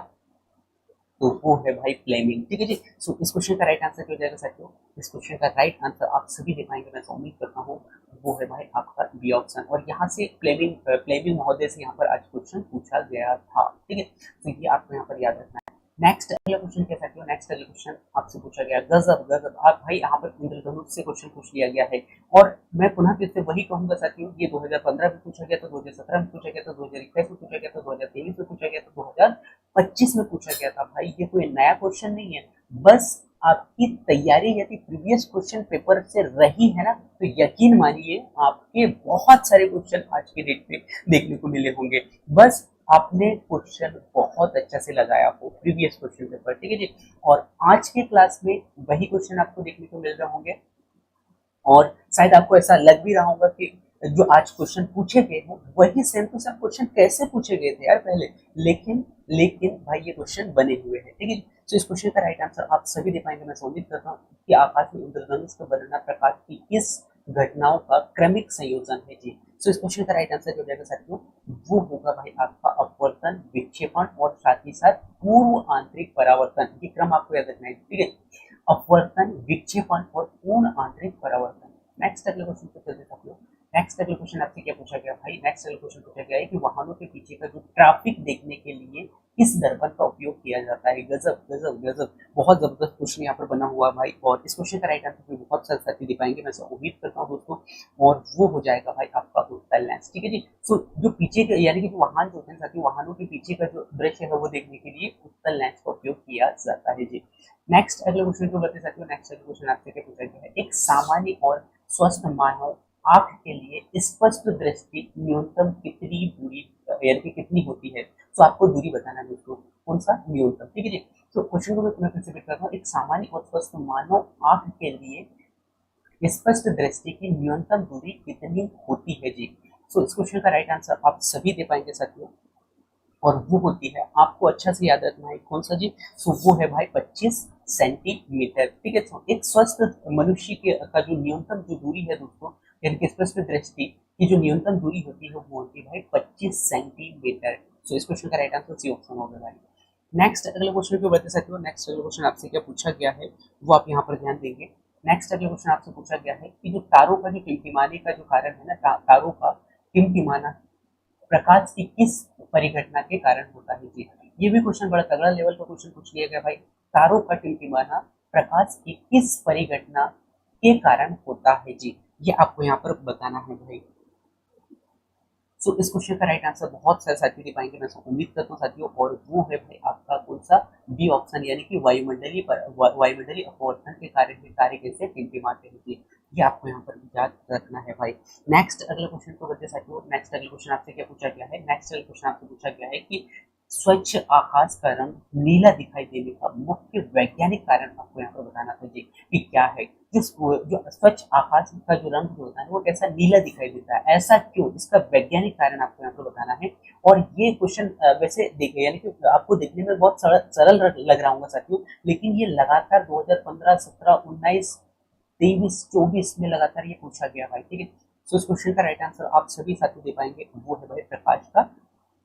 तो वो है भाई फ्लेमिंग। ठीक है जी, सो इस क्वेश्चन का राइट आंसर क्या हो जाएगा साथियों, इस क्वेश्चन का राइट आंसर आप सभी दे पाएंगे, मैं उम्मीद करता हूँ, वो है भाई आपका बी ऑप्शन। और यहाँ से फ्लेमिंग महोदय से यहाँ पर आज क्वेश्चन पूछा गया था। ठीक है, तो ये आपको यहाँ पर याद रखना है। नेक्स्ट अगला क्वेश्चन क्या साथियों, नेक्स्ट अगला क्वेश्चन आपसे पूछा गया, गजब गजब आप भाई यहाँ पर इंद्रधनुष से क्वेश्चन पूछ लिया गया है। और मैं पुनः फिर से वही कहूंगा साथियों, ये 2015 में पूछा गया था, 2017 में पूछा गया था, 2021 में पूछा गया था, 2023 में पूछा गया था, 2025 में पूछा गया था। भाई ये कोई नया क्वेश्चन नहीं है, बस आपकी तैयारी यदि प्रीवियस क्वेश्चन पेपर से रही है ना, तो यकीन मानिए आपके बहुत सारे क्वेश्चन आज के डेट पे देखने को मिले होंगे। बस आपने क्वेश्चन बहुत अच्छा से लगाया हो प्रीवियस क्वेश्चन पेपर, ठीक है जी। और आज के क्लास में वही क्वेश्चन आपको देखने को मिल रहे होंगे, और शायद आपको ऐसा लग भी रहा होगा कि जो आज क्वेश्चन पूछे गए हैं वही सेम टू सेम क्वेश्चन कैसे पूछे गए थे यार पहले, लेकिन लेकिन भाई ये क्वेश्चन बने हुए हैं, ठीक है। तो इस क्वेश्चन का राइट आंसर आप सभी दे पाएंगे। मैं उम्मीद करता हूँ कि आकाश में इंद्रधनुष का बनना प्रकाश की किस घटनाओं का क्रमिक संयोजन है जी। तो इस क्वेश्चन का राइट आंसर जो जाएगा साथियों, वो होगा भाई आपका अपवर्तन, विक्षेपण और साथ ही साथ पूर्व आंतरिक परावर्तन। ये क्रम आपको याद रखना है, ठीक है। अपवर्तन, विक्षेपण और पूर्ण आंतरिक परावर्तन। नेक्स्ट अगले क्वेश्चन पे चलते हैं लोग। नेक्स्ट अगले क्वेश्चन आपसे क्या पूछा गया भाई, नेक्स्ट अगले क्वेश्चन पूछा गया है कि वाहनों के पीछे का जो ट्रैफिक देखने के लिए किस दर्पण का उपयोग किया जाता है। गजब गजब गजब, बहुत जबरदस्त क्वेश्चन यहाँ पर बना हुआ भाई। और इस क्वेश्चन का राइट आंसर भी बहुत सारे साथी दे पाएंगे, मैं उम्मीद करता हूँ दोस्तों। और वो हो जाएगा भाई आपका उत्तल लेंस, ठीक है जी। सो जो पीछे के यानी कि जो वाहन जो होते हैं साथी, वाहनों के पीछे का जो दृश्य है वो देखने के लिए उत्तल लेंस का उपयोग किया जाता है जी। नेक्स्ट अगले क्वेश्चन को बता सकते हो। नेक्स्ट अगले क्वेश्चन आपसे क्या पूछा गया है, एक सामान्य और स्वस्थ मानव आंख के लिए स्पष्ट दृष्टि न्यूनतम कितनी दूरी यानी कि कितनी होती है। तो आपको दूरी बताना है दोस्तों, कौन सा न्यूनतम, ठीक है जी। तो क्वेश्चन को मैं फिर से रिपीट करता हूँ, एक सामान्य और स्वस्थ मानव आंख के लिए स्पष्ट दृष्टि की न्यूनतम दूरी कितनी होती है जी। सो इस क्वेश्चन का राइट आंसर आप सभी दे पाएंगे साथियों, और वो होती है, आपको अच्छा से याद रखना है कौन सा जी। तो वो है भाई 25 सेंटीमीटर, ठीक है। तो एक स्वस्थ मनुष्य के का जो न्यूनतम जो दूरी है दोस्तों, यानी कि स्पष्ट दृष्टि की जो न्यूनतम दूरी होती है वो होती है भाई 25 सेंटीमीटर। तो इस क्वेश्चन का राइट आंसर सी ऑप्शन होगा भाई। नेक्स्ट अगले क्वेश्चन को बता सकते हो। नेक्स्ट अगले क्वेश्चन आपसे क्या पूछा गया है वो आप यहाँ पर ध्यान देंगे। नेक्स्ट अगले क्वेश्चन आपसे पूछा गया है कि जो तारों का जो टिमटिमाने का जो कारण है ना, तारों का टिमटिमाना प्रकाश की किस परिघटना के कारण होता है जी। ये भी क्वेश्चन बड़ा तगड़ा लेवल का क्वेश्चन पूछ लिया गया भाई। तारों का टिमटिमाना प्रकाश की किस परिघटना के कारण होता है जी, ये आपको यहाँ पर बताना है भाई। सो इस क्वेश्चन का राइट आंसर बहुत सारे साथियों दे पाएंगे, मैं उम्मीद करता हूँ साथियों, और वो है भाई आपका कौन सा, बी ऑप्शन, यानी कि वायुमंडलीय अपवर्तन के कार्य कैसे टिमटिमाते हैं जी। ये आपको यहाँ पर याद रखना है भाई। नेक्स्ट अगले क्वेश्चन को बच्चे साथियों, नेक्स्ट अगले क्वेश्चन आपसे क्या पूछा गया है। नेक्स्ट अगले क्वेश्चन आपसे पूछा गया है कि स्वच्छ आकाश का रंग नीला दिखाई देने का मुख्य वैज्ञानिक कारण आपको यहाँ पर बताना था जी, कि क्या है। जो स्वच्छ आकाश का जो रंग जो होता है वो कैसा नीला दिखाई देता है, ऐसा क्यों, इसका वैज्ञानिक कारण आपको यहाँ पर बताना है। और ये क्वेश्चन वैसे देखे यानी कि आपको देखने में बहुत सरल लग रहा होगा साथियों, लेकिन ये लगातार 2015, 17, 19, 23, 24 में लगातार ये पूछा गया भाई, ठीक है। तो इस क्वेश्चन का राइट आंसर आप सभी साथी दे पाएंगे, वो है भाई प्रकाश का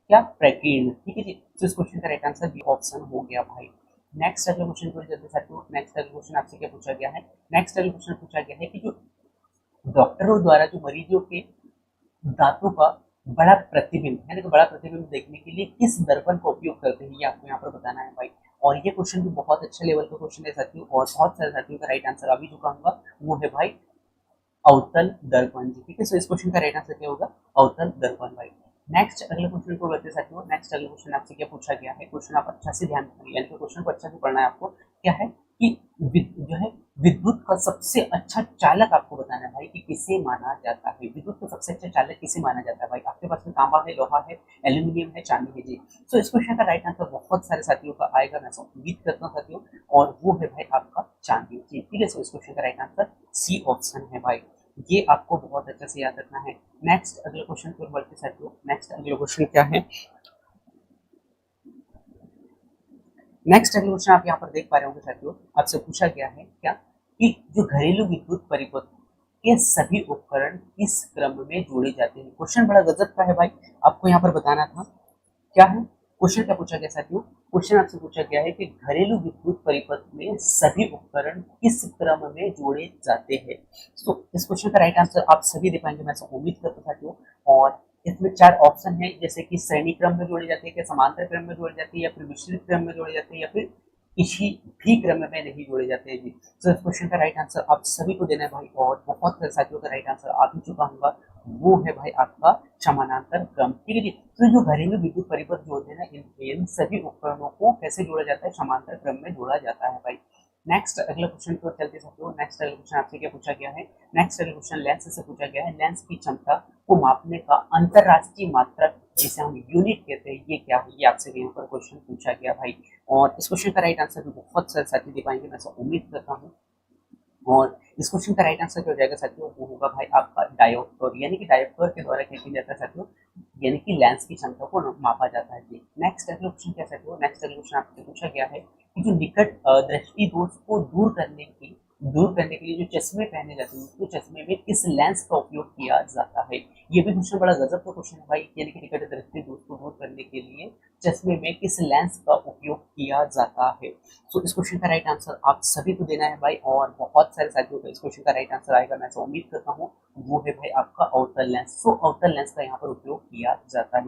क्या, प्रकीर्ण, ठीक है जी। तो इस क्वेश्चन का राइट आंसर बी ऑप्शन हो गया भाई। नेक्स्ट अगले क्वेश्चन को जल्दी साथियों, नेक्स्ट अगले क्वेश्चन आपसे क्या पूछा गया है। नेक्स्ट अगले क्वेश्चन पूछा गया है कि जो डॉक्टरों द्वारा जो मरीजों के दांतों का बड़ा प्रतिबिंब यानी कि बड़ा प्रतिबिंब देखने के लिए किस दर्पण का उपयोग करते हैं, ये आपको यहाँ पर बताना है भाई। और ये क्वेश्चन भी बहुत अच्छे लेवल का क्वेश्चन है साथियों, और बहुत सारे साथियों का राइट आंसर अभी जो कहूंगा वो है भाई अवतल दर्पण जी, ठीक है। सो इस क्वेश्चन का राइट आंसर क्या होगा, अवतल दर्पण भाई। नेक्स्ट अगले क्वेश्चन को बढ़ते साथियों। नेक्स्ट अगले क्वेश्चन आपसे क्या पूछा गया है, क्वेश्चन आप अच्छा से ध्यान रखिए, यानी कि क्वेश्चन को अच्छा से पढ़ना है आपको। क्या है कि जो है विद्युत का सबसे अच्छा चालक आपको बताना है भाई कि किसे माना जाता है। विद्युत का सबसे अच्छा चालक किसे माना जाता है भाई। आपके पास में तांबा है, लोहा है, एल्यूमिनियम है, चांदी है जी। सो इस क्वेश्चन का राइट आंसर बहुत सारे साथियों का आएगा, मैं उम्मीद करता हूँ साथियों, और वो है भाई आपका चांदी जी, ठीक है। सो इस क्वेश्चन का राइट आंसर सी ऑप्शन है भाई, ये आपको बहुत अच्छे से याद रखना है। नेक्स्ट अगले क्वेश्चन पर बढ़ते साथियों। नेक्स्ट अगले क्वेश्चन क्या है, नेक्स्ट अगले क्वेश्चन आप यहाँ पर देख पा रहे होंगे साथियों, आपसे पूछा गया है क्या कि जो घरेलू विद्युत परिपथ के सभी उपकरण किस क्रम में जोड़े जाते हैं। क्वेश्चन बड़ा गजब का है भाई, आपको यहाँ पर बताना था क्या है। क्वेश्चन क्या पूछा गया साथियों, क्वेश्चन आपसे पूछा गया है कि घरेलू विद्युत परिपथ में सभी उपकरण किस क्रम में जोड़े जाते हैं। तो इस क्वेश्चन का राइट आंसर आप सभी दे पाएंगे, मैं उम्मीद करता हूँ साथियों। और इसमें 4 ऑप्शन है, जैसे कि श्रेणी क्रम में जोड़े जाते हैं, क्या समांतर क्रम में जोड़े जाते हैं, या फिर मिश्रित क्रम में जोड़े जाते हैं, या फिर किसी भी क्रम में नहीं जोड़े जाते हैं जी। तो इस क्वेश्चन का राइट आंसर आप सभी को देना है भाई, और बहुत सारे साथियों का राइट आंसर आ भी चुका होगा, वो है भाई आपका समानांतर क्रम। ठीक है जी। तो जो घरेलू विद्युत परिपथ जो होते हैं ना, इन सभी उपकरणों को कैसे जोड़ा जाता है, समांतर क्रम में जोड़ा जाता है भाई। नेक्स्ट अगला क्वेश्चन को चलते सकते हो। नेक्स्ट अगला क्वेश्चन आपसे क्या पूछा गया है, नेक्स्ट अगला क्वेश्चन लेंस से पूछा गया है। लेंस की क्षमता को मापने का अंतरराष्ट्रीय मात्रक जिसे हम यूनिट कहते हैं, ये क्या है, ये आपसे यहाँ पर क्वेश्चन पूछा गया भाई। और इस क्वेश्चन का राइट आंसर भी बहुत सारे साथी दे पाएंगे, मैं ऐसा उम्मीद करता हूँ। और इस क्वेश्चन का राइट आंसर क्या हो जाएगा साथियों, वो होगा भाई आपका डायोप्टर, यानी कि डायोप्टर के द्वारा क्या किया जाता है साथियों, यानी कि लेंस की क्षमता को मापा जाता है जी। नेक्स्ट अगला क्वेश्चन क्या साथियों, नेक्स्ट अगला क्वेश्चन आपसे पूछा गया है कि जो निकट दृष्टि दोष को दूर करने के लिए जो चश्मे पहने जाते हैं, उसको चश्मे में किस लेंस का उपयोग किया जाता है। ये भी क्वेश्चन बड़ा गजब का क्वेश्चन है भाई, यानी कि निकट दृष्टि दोष को दूर करने के लिए चश्मे में किस लेंस का उपयोग किया जाता है। सो इस क्वेश्चन का राइट आंसर आप सभी को देना है भाई, और बहुत सारे साथियों का इस क्वेश्चन का राइट आंसर आएगा, मैं ऐसा उम्मीद करता हूँ। वो है भाई आपका outer lens. So outer lens का यहाँ पर उपयोग किया जाता है।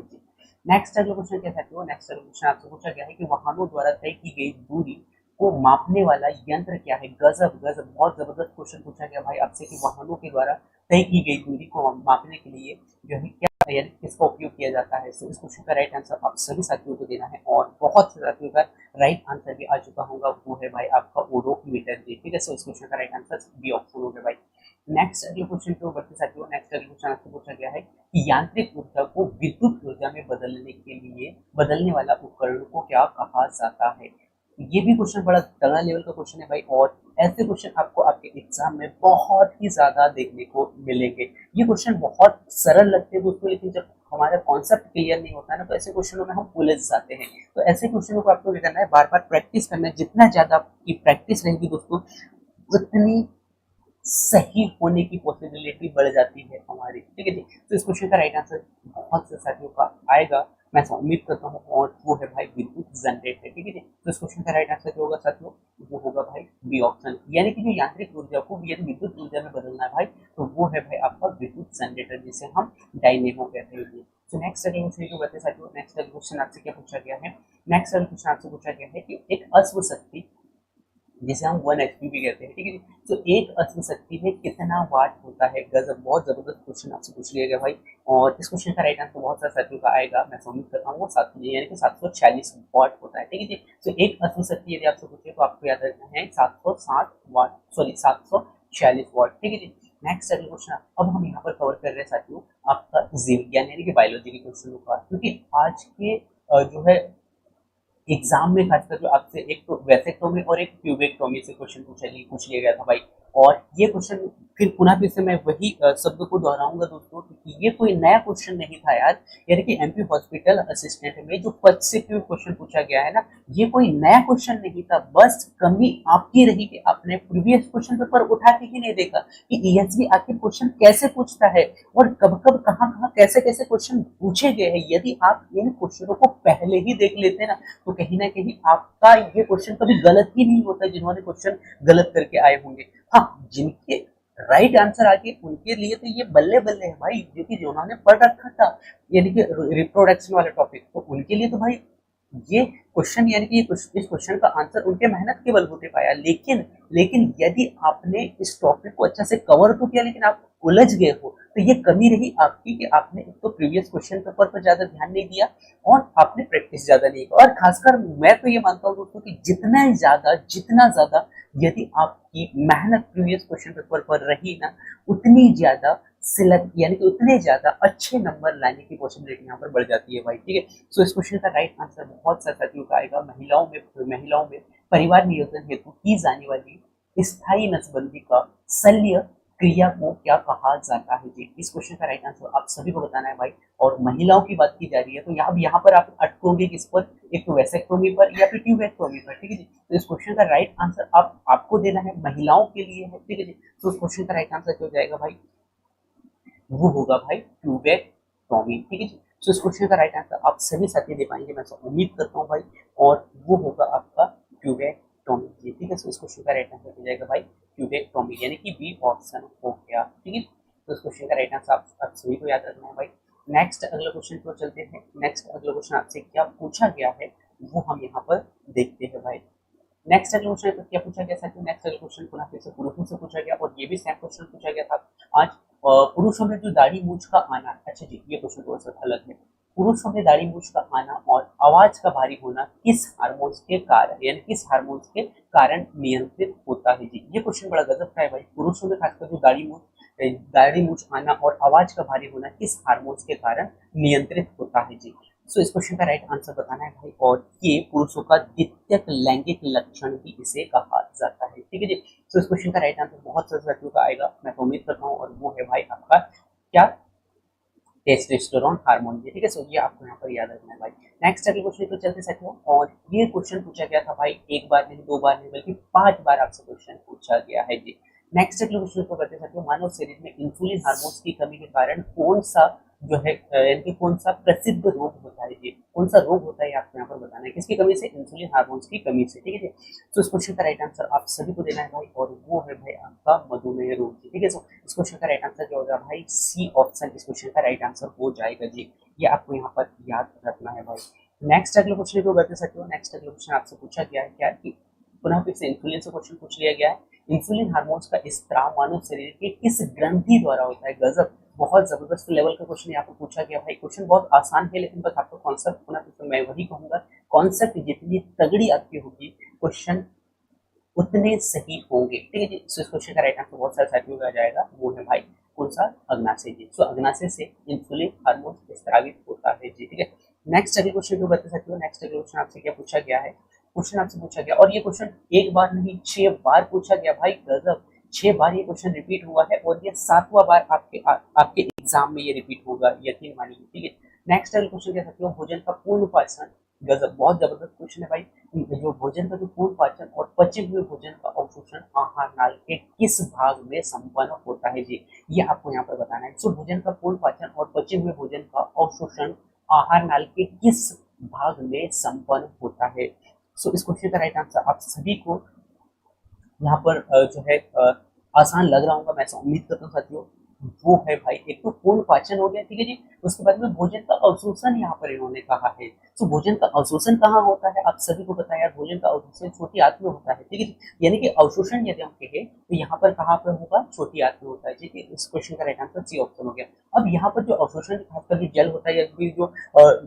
नेक्स्ट अगला क्वेश्चन क्या साथियों, नेक्स्ट अगला क्वेश्चन आपसे पूछा गया है कि वाहनों द्वारा तय की गई दूरी को मापने वाला यंत्र क्या है। गजब गजब, बहुत जबरदस्त क्वेश्चन पूछा गया भाई आपसे कि वाहनों के द्वारा तय की गई दूरी को मापने के लिए जो है क्या, यानी किसका उपयोग किया जाता है। सो इस क्वेश्चन का राइट आंसर आप सभी साथियों को देना है, और बहुत से साथियों का राइट आंसर भी आ चुका होगा, वो है भाई आपका ओडोमीटर। ठीक है, सो इस क्वेश्चन का राइट आंसर बी ऑप्शन हो गया भाई। नेक्स्ट अगले क्वेश्चन पे बढ़ते साथियों। नेक्स्ट अगले क्वेश्चन आपसे पूछा गया है कि यांत्रिक ऊर्जा को विद्युत ऊर्जा में बदलने के लिए बदलने वाला उपकरण को क्या कहा जाता है। ये भी क्वेश्चन बड़ा तगड़ा लेवल का क्वेश्चन है भाई, और ऐसे क्वेश्चन आपको आपके एग्जाम में बहुत ही ज्यादा देखने को मिलेंगे। ये क्वेश्चन बहुत सरल लगते हैं दोस्तों, लेकिन जब हमारा कॉन्सेप्ट क्लियर नहीं होता है ना, तो ऐसे क्वेश्चनों में हम उलझ जाते हैं। तो ऐसे क्वेश्चनों को आपको क्या करना है, बार बार प्रैक्टिस करना है। जितना ज्यादा आपकी प्रैक्टिस रहेगी दोस्तों, उतनी सही होने की पॉसिबिलिटी बढ़ जाती है हमारी। ठीक है जी। तो इस क्वेश्चन का राइट आंसर बहुत से साथियों का आएगा, मैं ऐसा उम्मीद करता हूँ, और वो है भाई विद्युत जनरेटर। ठीक है जी। तो इस क्वेश्चन का राइट आंसर जो होगा साथियों, वो होगा भाई बी ऑप्शन, यानी कि जो यांत्रिक ऊर्जा को यदि विद्युत ऊर्जा में बदलना है भाई, तो वो है भाई आपका विद्युत जनरेटर, जिसे हम डायनेमो कहते हैं। तो नेक्स्ट अगले क्वेश्चन जो बताते साथियों, नेक्स्ट अगले क्वेश्चन आपसे क्या पूछा गया है, नेक्स्ट अगले क्वेश्चन आपसे पूछा गया है कि एक अश्व शक्ति जिसे हम 1 HP भी कहते हैं। ठीक है, तो एक अश्व शक्ति में कितना वाट होता है। गजब, बहुत जबरदस्त क्वेश्चन आपसे पूछ लिया गया भाई, और इस क्वेश्चन का राइट आंसर बहुत सारे साथियों का आएगा, मैं उम्मीद करता हूँ वो 7 यानी कि 746 वाट होता है। ठीक है जी। तो एक अश्व शक्ति यदि आपसे पूछे तो आपको याद रखना है 760 वाट, सॉरी 746 वाट। ठीक है जी। नेक्स्ट अगला क्वेश्चन अब हम यहाँ पर कवर कर रहे हैं साथियों आपका जीव ज्ञान यानी कि बायोलॉजी के क्वेश्चन का, क्योंकि आज के जो है एग्जाम में खासकर जो आपसे एक तो वैसेक्टोमी और एक ट्यूबेक्टोमी से क्वेश्चन पूछ लिया गया था भाई, और ये क्वेश्चन फिर से मैं वही शब्द को दोहराऊंगा दोस्तों, क्योंकि ये कोई नया क्वेश्चन नहीं था यार। यानी कि एमपी हॉस्पिटल असिस्टेंट में जो पद से क्वेश्चन पूछा गया है ना, ये कोई नया क्वेश्चन नहीं था। बस कमी आपकी रही कि आपने प्रीवियस क्वेश्चन पेपर उठा के ही नहीं देखा कि ईएसबी आखिर क्वेश्चन कैसे पूछता है, और कब कब कहाँ कहाँ कैसे कैसे क्वेश्चन पूछे गए हैं। यदि आप इन क्वेश्चनों को पहले ही देख लेते ना, तो कहीं ना कहीं आपका ये क्वेश्चन कभी गलत ही नहीं होता, जिन्होंने क्वेश्चन गलत करके आए होंगे। हाँ, जिनके राइट आंसर आगे उनके लिए तो ये बल्ले बल्ले है भाई, जो कि जिन्होंने पढ़ रखा था यानी कि रिप्रोडक्शन वाला टॉपिक, तो उनके लिए तो भाई ये क्वेश्चन यानी कि इस क्वेश्चन का आंसर उनके मेहनत के बलबूते पाया। लेकिन लेकिन यदि आपने इस टॉपिक को अच्छा से कवर तो किया, लेकिन आप उलझ गए हो, तो ये कमी रही आपकी कि आपने एक तो प्रीवियस क्वेश्चन पेपर पर ज्यादा ध्यान नहीं दिया, और आपने प्रैक्टिस ज्यादा नहीं की। और खासकर मैं तो ये मानता हूँ दोस्तों कि जितना ज्यादा यदि आपकी मेहनत प्रीवियस क्वेश्चन पेपर पर रही ना, उतनी ज्यादा सिलेक्ट यानी कि उतने ज्यादा अच्छे नंबर लाने की पॉसिबिलिटी यहाँ पर बढ़ जाती है भाई। ठीक है, सो इस क्वेश्चन का राइट आंसर बहुत सारे साथियों का आएगा। महिलाओं में परिवार नियोजन हेतु की जाने वाली स्थायी नसबंदी का शल्य क्रिया को क्या कहा जाता है जी। इस क्वेश्चन का राइट आंसर आप सभी को बताना है भाई, और महिलाओं की बात की जा रही है, तो यहाँ पर आप अटकोगे किस पर, एक तो वैसेक्टोमी पर या फिर ट्यूबेक्टोमी पर। ठीक है जी। तो इस क्वेश्चन का राइट आंसर आपको देना है, महिलाओं के लिए है। ठीक है जी। तो इस क्वेश्चन का राइट आंसर क्या हो जाएगा भाई, वो होगा भाई ट्यूबेक्टोमी। ठीक है जी। सो इस क्वेश्चन का राइट आंसर आप सभी साथी दे पाएंगे, मैं उम्मीद करता हूँ भाई, और वो होगा आपका ट्यूबेक्टोमी जी। ठीक है, सो इस क्वेश्चन का राइट आंसर हो जाएगा भाई ट्यूबेक्टोमी, यानी कि बी ऑप्शन हो गया। ठीक है, तो इस क्वेश्चन का राइट आंसर आप सभी को याद रखना है भाई। नेक्स्ट अगला क्वेश्चन की ओर चलते हैं। नेक्स्ट अगला क्वेश्चन आपसे क्या पूछा गया है वो हम यहाँ पर देखते हैं भाई। नेक्स्ट अगला क्वेश्चन क्या पूछा गया था? नेक्स्ट अगला क्वेश्चन पुनः फिर से पुरुषों से पूछा गया और ये भी सेम क्वेश्चन पूछा गया था आज। पुरुषों में जो दाढ़ी मूंछ का आना, अच्छा जी ये क्वेश्चन थोड़ा सा अलग है। पुरुषों में दाढ़ी मूंछ का आना और आवाज का भारी होना किस हार्मोन्स के कारण यानी किस हार्मोन्स के कारण नियंत्रित होता है जी? ये क्वेश्चन बड़ा गजब का है भाई। पुरुषों में खासकर जो दाढ़ी मूंछ आना और आवाज का भारी होना किस हार्मोन्स के कारण नियंत्रित होता है जी? सो इस क्वेश्चन का राइट आंसर बताना है भाई। और ये पुरुषों का द्वितीयक लैंगिक लक्षण भी इसे कहा जाता है, ठीक है जी। सो इस क्वेश्चन का राइट आंसर बहुत सारे साथियों का आएगा, मैं तो उम्मीद करता हूँ, और वो है भाई आपका क्या? टेस्टोस्टेरोन हार्मोन, ठीक है। सो ये आपको यहाँ पर याद रखना है भाई। नेक्स्ट अगले क्वेश्चन को चलते साथियों, और ये क्वेश्चन पूछा गया था भाई एक बार नहीं, दो बार नहीं, बल्कि 5 बार आपसे क्वेश्चन पूछा गया है जी। नेक्स्ट अगले क्वेश्चन को करते साथियों, मानव शरीर में इंसुलिन हार्मोन्स की कमी के कारण कौन सा जो है यानी कौन सा प्रसिद्ध रोग होता है जी? कौन सा रोग होता है आपको यहाँ पर बताना है, किसकी कमी से? इंसुलिन हार्मोन्स की कमी से, ठीक है जी। तो इस क्वेश्चन का राइट आंसर आप सभी को देना है भाई, और वो है भाई आपका मधुमेह रोग जी, ठीक है। सो इस क्वेश्चन का राइट आंसर क्या होगा भाई? सी ऑप्शन इस क्वेश्चन का राइट आंसर हो जाएगा जी। ये आपको यहाँ पर याद रखना है भाई। नेक्स्ट अगले क्वेश्चन को बता सकते हो। नेक्स्ट अगले क्वेश्चन आपसे पूछा गया है क्या कि पुनः फिर से इंसुलिन से क्वेश्चन पूछ लिया गया है। इंसुलिन हार्मोन्स का स्त्राव मानव शरीर के किस ग्रंथि द्वारा होता है? गजब, बहुत जबरदस्त लेवल का क्वेश्चन यहाँ पर पूछा गया भाई। क्वेश्चन बहुत आसान है, लेकिन बस आपको कॉन्सेप्ट पुनः फिर से मैं वही कहूंगा, कॉन्सेप्ट जितनी तगड़ी आपकी होगी क्वेश्चन उतने सही होंगे, ठीक है जी। सो इस क्वेश्चन का राइट आंसर बहुत सारे साथियों का आ जाएगा, वो है भाई कौन सा? अग्नाशय जी। सो अग्नाशय से इंसुलिन हार्मोन स्रावित होता है जी, ठीक है। नेक्स्ट अगले क्वेश्चन को बता सकते हो। नेक्स्ट अगले क्वेश्चन आपसे क्या पूछा गया है? क्वेश्चन आपसे पूछा गया, और ये क्वेश्चन एक बार नहीं 6 बार पूछा गया भाई, गजब। 6 बार ये क्वेश्चन रिपीट हुआ है, और ये 7वां बार आपके एग्जाम में ये रिपीट होगा, यकीन मानिए, ठीक है। नेक्स्ट अगले क्वेश्चन कह सकते हो, भोजन का पूर्ण पाचन, गजब, बहुत जबरदस्त क्वेश्चन है भाई। जो भोजन का जो पूर्ण पाचन और पचे हुए भोजन का अवशोषण आहार नाल के किस भाग में संपन्न होता है जी? ये आपको यहाँ पर बताना है। सो भोजन का पूर्ण पाचन और पचे हुए भोजन का अवशोषण आहार नाल के किस भाग में संपन्न होता है? सो इस क्वेश्चन का राइट आंसर आप सभी को यहाँ पर जो है आसान लग रहा होगा, मैं ऐसा उम्मीद करता हूँ साथियों। वो है भाई, एक तो पूर्ण पाचन हो गया, ठीक है जी। उसके बाद में भोजन का अवशोषण यहाँ पर इन्होंने कहा है। तो भोजन का अवशोषण कहाँ होता है? आप सभी को पता है यार, भोजन का अवशोषण छोटी आंत में होता है, ठीक है जी। यानी कि अवशोषण यदि हम कहें तो यहाँ पर कहाँ पर होगा? छोटी आंत में होता है, ठीक है। इस क्वेश्चन का राइट आंसर सी ऑप्शन हो गया। अब यहाँ पर जो अवशोषण खासकर जो जल होता है, या फिर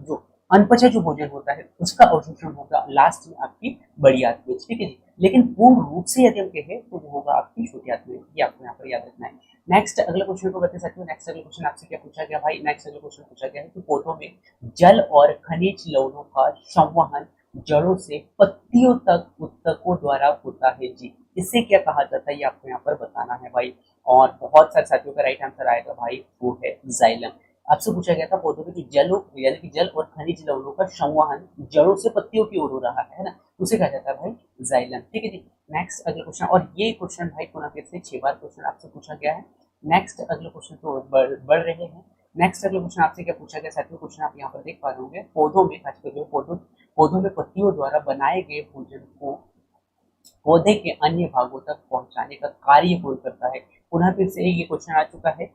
जो अनपचा जो भोजन होता है उसका अवशोषण होगा लास्ट में आपकी बड़ी आंत में, ठीक है जी। लेकिन पूर्ण रूप से यदि हम कहें तो वो होगा आपकी छोटी आंत में, ये आपको यहाँ पर याद रखना है। नेक्स्ट अगले क्वेश्चन को बता सकते हो। नेक्स्ट अगले क्वेश्चन आपसे क्या पूछा गया भाई? नेक्स्ट अगले क्वेश्चन पूछा गया है कि पौधों में जल और खनिज लवणों का संवहन जड़ों से पत्तियों तक उत्तकों द्वारा होता है जी। इसे क्या कहा जाता है? ये आपको यहाँ पर बताना है भाई। और बहुत सारे साथियों का राइट आंसर आएगा भाई, वो है जाइलम। आपसे पूछा गया था पौधों में जो जल यानी कि जल और खनिज लवणों का संवहन जड़ों से पत्तियों की ओर हो रहा है ना, उसे कहा जाता है भाई जाइलम, ठीक है जी। नेक्स्ट अगला क्वेश्चन, और ये क्वेश्चन भाई पुनः फिर से 6 बार क्वेश्चन आपसे पूछा गया है। नेक्स्ट अगले क्वेश्चन तो बढ़ रहे हैं। नेक्स्ट अगले क्वेश्चन आपसे क्या पूछा गया साथियों? क्वेश्चन आप यहाँ पर देख पा रहे होंगे, पौधों में खासकर जो पौधों में पत्तियों द्वारा बनाए गए भोजन को पौधे के अन्य भागों तक पहुंचाने का कार्य कौन करता है? पुनः फिर से ये क्वेश्चन आ चुका है।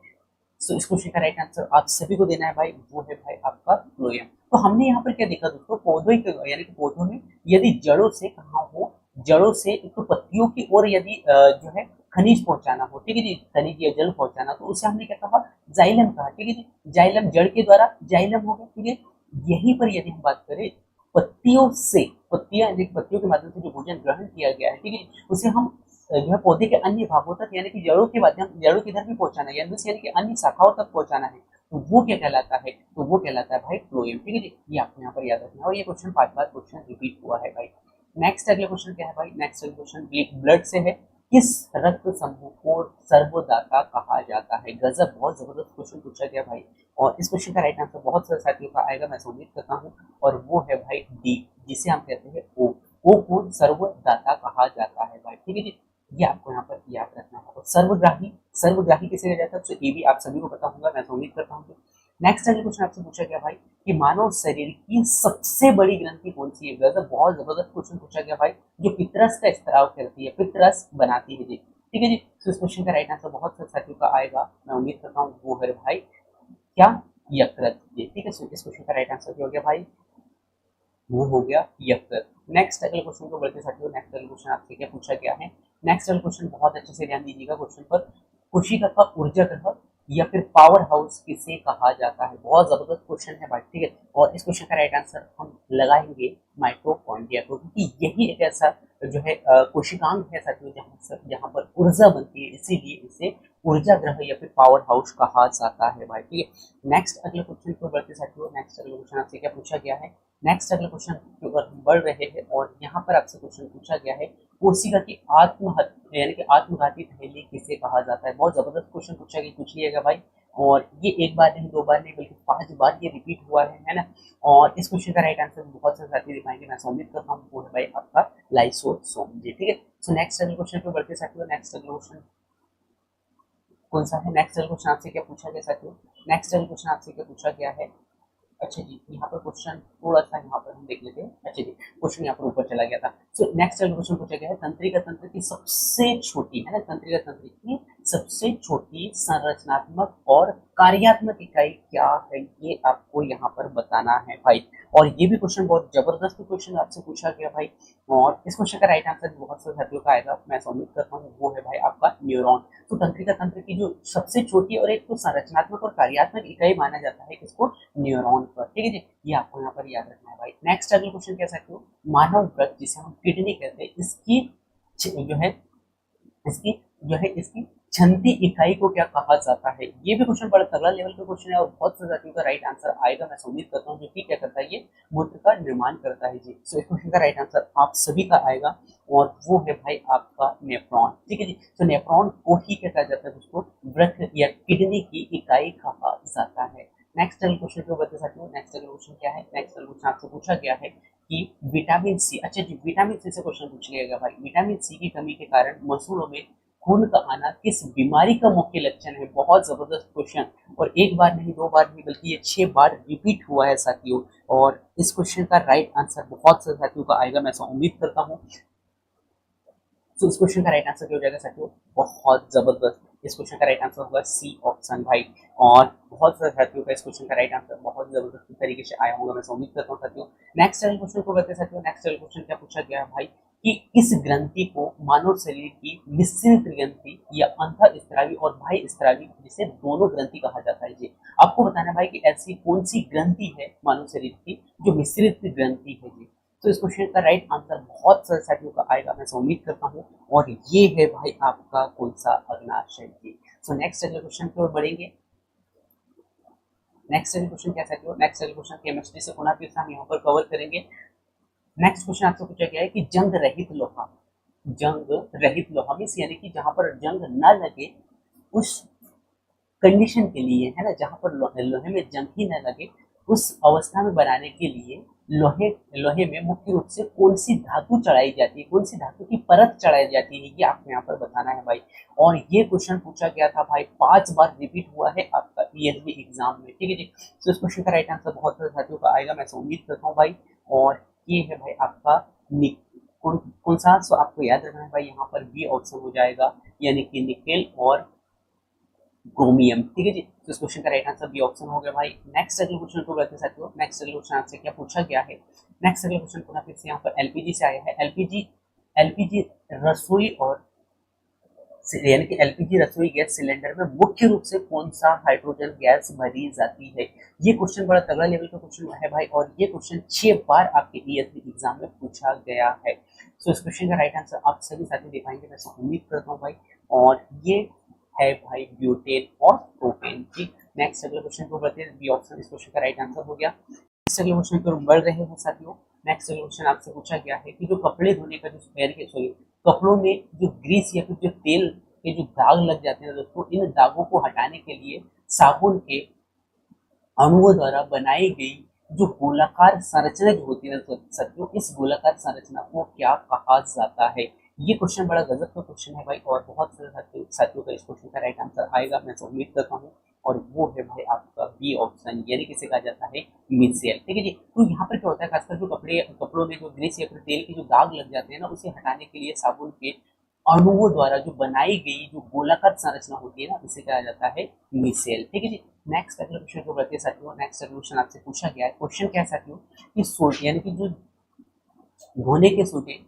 सो इस क्वेश्चन का राइट आंसर आप सभी को देना है भाई, वो है भाई आपका फ्लोएम। तो हमने यहाँ पर क्या देखा दोस्तों? पौधों के यानी कि पौधों में यदि जड़ों से कहाँ हो, जड़ों से एक तो पत्तियों की ओर यदि जो है खनिज पहुंचाना हो, ठीक है जी, खनिज या जल पहुंचाना, तो उसे हमने क्या कहा? जाइलम कहा, ठीक है जी। जाइलम जड़ के द्वारा जाइलम हो गया, ठीक है। यहीं पर यदि हम बात करें पत्तियों से, पत्तियों के माध्यम से जो भोजन ग्रहण किया गया है, ठीक है, उसे हम जो है पौधे के अन्य भागों तक यानी कि जड़ों के माध्यम, जड़ों की तरफ भी पहुंचाना है, यानी कि अन्य शाखाओं तक पहुंचाना है, तो वो क्या कहलाता है? तो वो कहलाता है भाई फ्लोएम, ठीक है जी। ये आपको यहाँ पर याद रखना है, और ये क्वेश्चन 5 बार क्वेश्चन रिपीट हुआ है भाई। नेक्स्ट अगला क्वेश्चन क्या है भाई? नेक्स्ट अगला क्वेश्चन ब्लड से है। किस रक्त समूह को सर्वदाता कहा जाता है? गजब, बहुत जबरदस्त क्वेश्चन पूछा गया भाई। और इस क्वेश्चन का राइट आंसर बहुत सारे साथियों का आएगा, मैं उम्मीद करता हूँ, और वो है भाई डी, जिसे हम कहते हैं ओ को सर्वदाता कहा जाता है भाई, ठीक है जी। ये आपको यहाँ पर याद रखना है। और सर्वग्राही किसे कहा जाता है? तो ये भी आप सभी को पता होगा, मैं तो उम्मीद करता हूँ। नेक्स्ट अगले क्वेश्चन आपसे पूछा गया भाई कि मानव शरीर की सबसे बड़ी ग्रंथि कौन सी है? गजब, बहुत जबरदस्त क्वेश्चन पूछा गया भाई, जो पितरस का स्त्राव करती है, पितरस बनाती है जी, ठीक है जी। तो इस क्वेश्चन का राइट आंसर बहुत सारे साथियों का आएगा, मैं उम्मीद करता हूँ, वो है भाई क्या? यकृत। ये ठीक है, इस क्वेश्चन का राइट आंसर क्या हो गया भाई, वो हो गया यकृत। नेक्स्ट अगले क्वेश्चन को बढ़ते साथियों, नेक्स्ट अगले क्वेश्चन आपसे क्या पूछा गया है। नेक्स्ट अगले क्वेश्चन बहुत अच्छे से ध्यान दीजिएगा क्वेश्चन पर। कोशिका का ऊर्जा ग्रह या फिर पावर हाउस किसे कहा जाता है, बहुत जबरदस्त क्वेश्चन है भाई, ठीक है। और इस क्वेश्चन का राइट आंसर हम लगाएंगे माइटोकॉन्ड्रिया को, क्योंकि यही एक ऐसा जो है कोशिकांग है साथियों जहाँ पर ऊर्जा बनती है, इसीलिए इसे ऊर्जा ग्रह या फिर पावर हाउस कहा जाता है भाई, ठीक है। नेक्स्ट अगले क्वेश्चन को बढ़ते साथियों, नेक्स्ट अगले क्वेश्चन आपसे क्या पूछा गया है। नेक्स्ट अगले क्वेश्चन के ऊपर हम बढ़ रहे हैं और यहाँ पर आपसे क्वेश्चन पूछा गया है, कोशिका की आत्महत्या यानी कि आत्मघाती थैली किसे कहा जाता है। बहुत जबरदस्त क्वेश्चन पूछ लिएगा भाई, और ये एक बार नहीं, दो बार नहीं, बल्कि 5 बार ये रिपीट हुआ है ना। और इस क्वेश्चन का राइट आंसर बहुत सारे साथी दिखाएंगे, मैं उम्मीद करता हूँ वो है भाई आपका लाइसोसोम जी, ठीक है। सो नेक्स्ट अगले क्वेश्चन पे बढ़ते साथियों, नेक्स्ट अगले क्वेश्चन कौन सा है। नेक्स्ट अगले क्वेश्चन आपसे क्या पूछा गया साथियों, नेक्स्ट अगले क्वेश्चन आपसे क्या पूछा गया है। अच्छा जी, यहाँ पर क्वेश्चन थोड़ा सा यहाँ पर हम देख लेते हैं। अच्छा जी, क्वेश्चन यहाँ पर ऊपर चला गया था। सो नेक्स्ट क्वेश्चन पूछा गया है, तंत्रिका तंत्र की सबसे छोटी है ना, तंत्रिका तंत्र की सबसे छोटी संरचनात्मक और कार्यात्मक इकाई क्या है, ये आपको यहाँ पर बताना है भाई। और ये भी क्वेश्चन बहुत जबरदस्त क्वेश्चन आपसे पूछा गया भाई, और इस क्वेश्चन का राइट आंसर बहुत से साथियों का आएगा, मैं उम्मीद करता हूँ वो है भाई आपका न्यूरॉन। तो तंत्रिका तंत्र की जो सबसे छोटी और एक तो संरचनात्मक और कार्यात्मक इकाई माना जाता है किसको, न्यूरॉन पर, ठीक है जी। ये आपको यहाँ पर याद रखना है भाई। नेक्स्ट अगले क्वेश्चन कह सकते हो, मानव वृक्क जिसे हम किडनी कहते हैं, इसकी जो है इसकी छंती इकाई को क्या कहा जाता है। ये भी क्वेश्चन बड़ा तगड़ा लेवल का क्वेश्चन है और बहुत से साथियों का राइट आंसर आएगा, मैं उम्मीद करता हूँ, जो कि क्या करता है, ये मूत्र का निर्माण करता है जी। सो इस क्वेश्चन का राइट आंसर आप सभी का आएगा, और वो है भाई आपका नेफ्रॉन, ठीक है जी। तो नेफ्रॉन को ही क्या कहा जाता है, उसको वृक्क या किडनी की इकाई कहा जाता है। नेक्स्ट अगले क्वेश्चन को बता सकते हो, नेक्स्ट अगले क्वेश्चन क्या है। नेक्स्ट अगले क्वेश्चन आपसे पूछा गया है कि विटामिन सी, अच्छा जी, विटामिन सी से क्वेश्चन पूछ लिया गया भाई। विटामिन सी की कमी के कारण मसूड़ों में खून का आना किस बीमारी का मुख्य लक्षण है। बहुत जबरदस्त क्वेश्चन, और एक बार नहीं, दो बार नहीं, बल्कि ये 6 बार रिपीट हुआ है साथियों। और इस क्वेश्चन का राइट आंसर बहुत से साथियों का आएगा, मैं उम्मीद करता हूँ। तो इस क्वेश्चन का राइट आंसर क्या हो जाएगा साथियों, बहुत जबरदस्त, इस क्वेश्चन का राइट आंसर होगा सी ऑप्शन भाई। और बहुत सारे साथियों का इस क्वेश्चन का राइट आंसर बहुत जबरदस्त तरीके से आया होगा, मैं उम्मीद करता हूँ साथियों। नेक्स्ट क्वेश्चन को बताते साथियों, नेक्स्ट क्वेश्चन क्या पूछा गया है भाई, कि इस ग्रंथि को मानव शरीर की मिश्रित ग्रंथि या अंतःस्रावी और बाह्य स्रावी, जिसे दोनों ग्रंथि कहा जाता है जी। आपको बताना है भाई कि ऐसी कौन सी ग्रंथि है मानव शरीर की जो मिश्रित ग्रंथि है जी। तो इस क्वेश्चन का राइट आंसर बहुत सारे साथियों का आएगा, मैं उम्मीद करता हूँ। और ये है भाई आपका कौन सा अग्नाशय जी। सो नेक्स्ट अगले क्वेश्चन की ओर बढ़ेंगे। नेक्स्ट अगले क्वेश्चन क्या साथियों, नेक्स्ट अगले क्वेश्चन केमिस्ट्री से पुनः फिर से हम यहाँ पर कवर करेंगे। नेक्स्ट क्वेश्चन आपसे पूछा गया है कि जंग रहित लोहा, जंग रहित लोहा मीन्स यानी कि जहां पर जंग न लगे उस कंडीशन के लिए, है ना, जहाँ पर लोहे में जंग ही न लगे, उस अवस्था में बनाने के लिए लोहे लोहे में मुख्य रूप से कौन सी धातु चढ़ाई जाती है, कौन सी धातु की परत चढ़ाई जाती है, ये आपको यहाँ पर बताना है भाई। और ये क्वेश्चन पूछा गया था भाई, 5 बार रिपीट हुआ है आपका पीएचडी एग्जाम में, ठीक है जी। तो इस क्वेश्चन का राइट आंसर बहुत सारे साथियों का आएगा, मैं उम्मीद करता हूँ भाई। और ये है भाई आपका कौन सा, सो आपको याद रखना है भाई, यहाँ पर बी ऑप्शन हो जाएगा, यानी कि निकेल और क्रोमियम, ठीक है जी। तो इस क्वेश्चन का राइट आंसर बी ऑप्शन हो गया भाई। नेक्स्ट अगले क्वेश्चन को बढ़ते साथियों, नेक्स्ट अगले क्वेश्चन आपसे क्या पूछा गया है। नेक्स्ट अगले क्वेश्चन पुनः फिर से यहाँ पर एलपीजी से आया है। एलपीजी एलपीजी रसोई और यानी कि एलपीजी रसोई गैस सिलेंडर में मुख्य रूप से कौन सा हाइड्रोजन गैस भरी जाती है। ये क्वेश्चन बड़ा तगड़ा लेवल का क्वेश्चन है भाई, और ये क्वेश्चन 6 बार आपके पीएचडी एग्जाम में पूछा गया है। तो इस क्वेश्चन का राइट आंसर आप सभी साथी दिखाएंगे, मैं उम्मीद करता हूँ भाई। और ये है भाई ब्यूटेन और प्रोपेन की। नेक्स्ट अगले क्वेश्चन को बढ़ते हैं, बी ऑप्शन इस क्वेश्चन का राइट आंसर हो गया। नेक्स्ट अगले क्वेश्चन पर बढ़ रहे हैं साथियों। नेक्स्ट अगले क्वेश्चन आपसे पूछा गया है कि जो कपड़े धोने का जो सॉरी कपड़ों में जो ग्रीस या फिर जो तेल के जो दाग लग जाते हैं दोस्तों, इन दागों को हटाने के लिए साबुन के अणुओं द्वारा बनाई गई जो गोलाकार संरचना जो होती है साथियों, इस गोलाकार संरचना को क्या कहा जाता है। ये क्वेश्चन बड़ा गजब का क्वेश्चन है भाई, और बहुत सारे साथियों का इस क्वेश्चन का राइट आंसर आएगा, मैं उम्मीद करता हूँ। और वो है भाई आपका बी ऑप्शन, यानी किसे कहा जाता है, मिसेल, ठीक है जी। तो यहाँ पर क्या होता है, खासकर जो कपड़ों में जो ग्रीस या फिर तेल के जो दाग लग जाते हैं ना, उसे हटाने के लिए साबुन के अणुओं द्वारा जो बनाई गई जो गोलाकार संरचना होती है ना, इसे कहा जाता है मिसेल, ठीक है जी। नेक्स्ट अगला क्वेश्चन जो बढ़ते हैं साथियों, नेक्स्ट अगला क्वेश्चन आपसे पूछा गया है, क्वेश्चन क्या है साथियों कि सोड यानी कि जो धोने के सोडे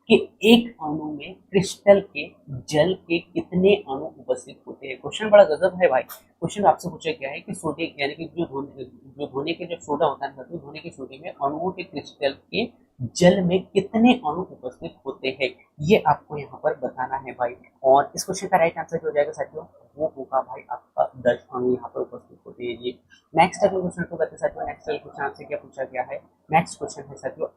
कि एक अणु में क्रिस्टल के जल के कितने अणु उपस्थित होते हैं। क्वेश्चन बड़ा गजब है भाई। क्वेश्चन आपसे पूछा गया है कि सोडे यानी कि जो धोने के जो सोडा होता है तो धोने के सोडे में अणुओं के क्रिस्टल के जल में कितने अणु उपस्थित होते हैं, ये आपको यहाँ पर बताना है भाई। और इस क्वेश्चन का राइट आंसर जो हो जाएगा साथियों वो होगा भाई आपका 10 अणु यहाँ पर उपस्थित होते हैं जी। नेक्स्ट अगले क्वेश्चन को करते साथियों, नेक्स्ट क्वेश्चन आपसे क्या पूछा गया है, नेक्स्ट क्वेश्चन है साथियों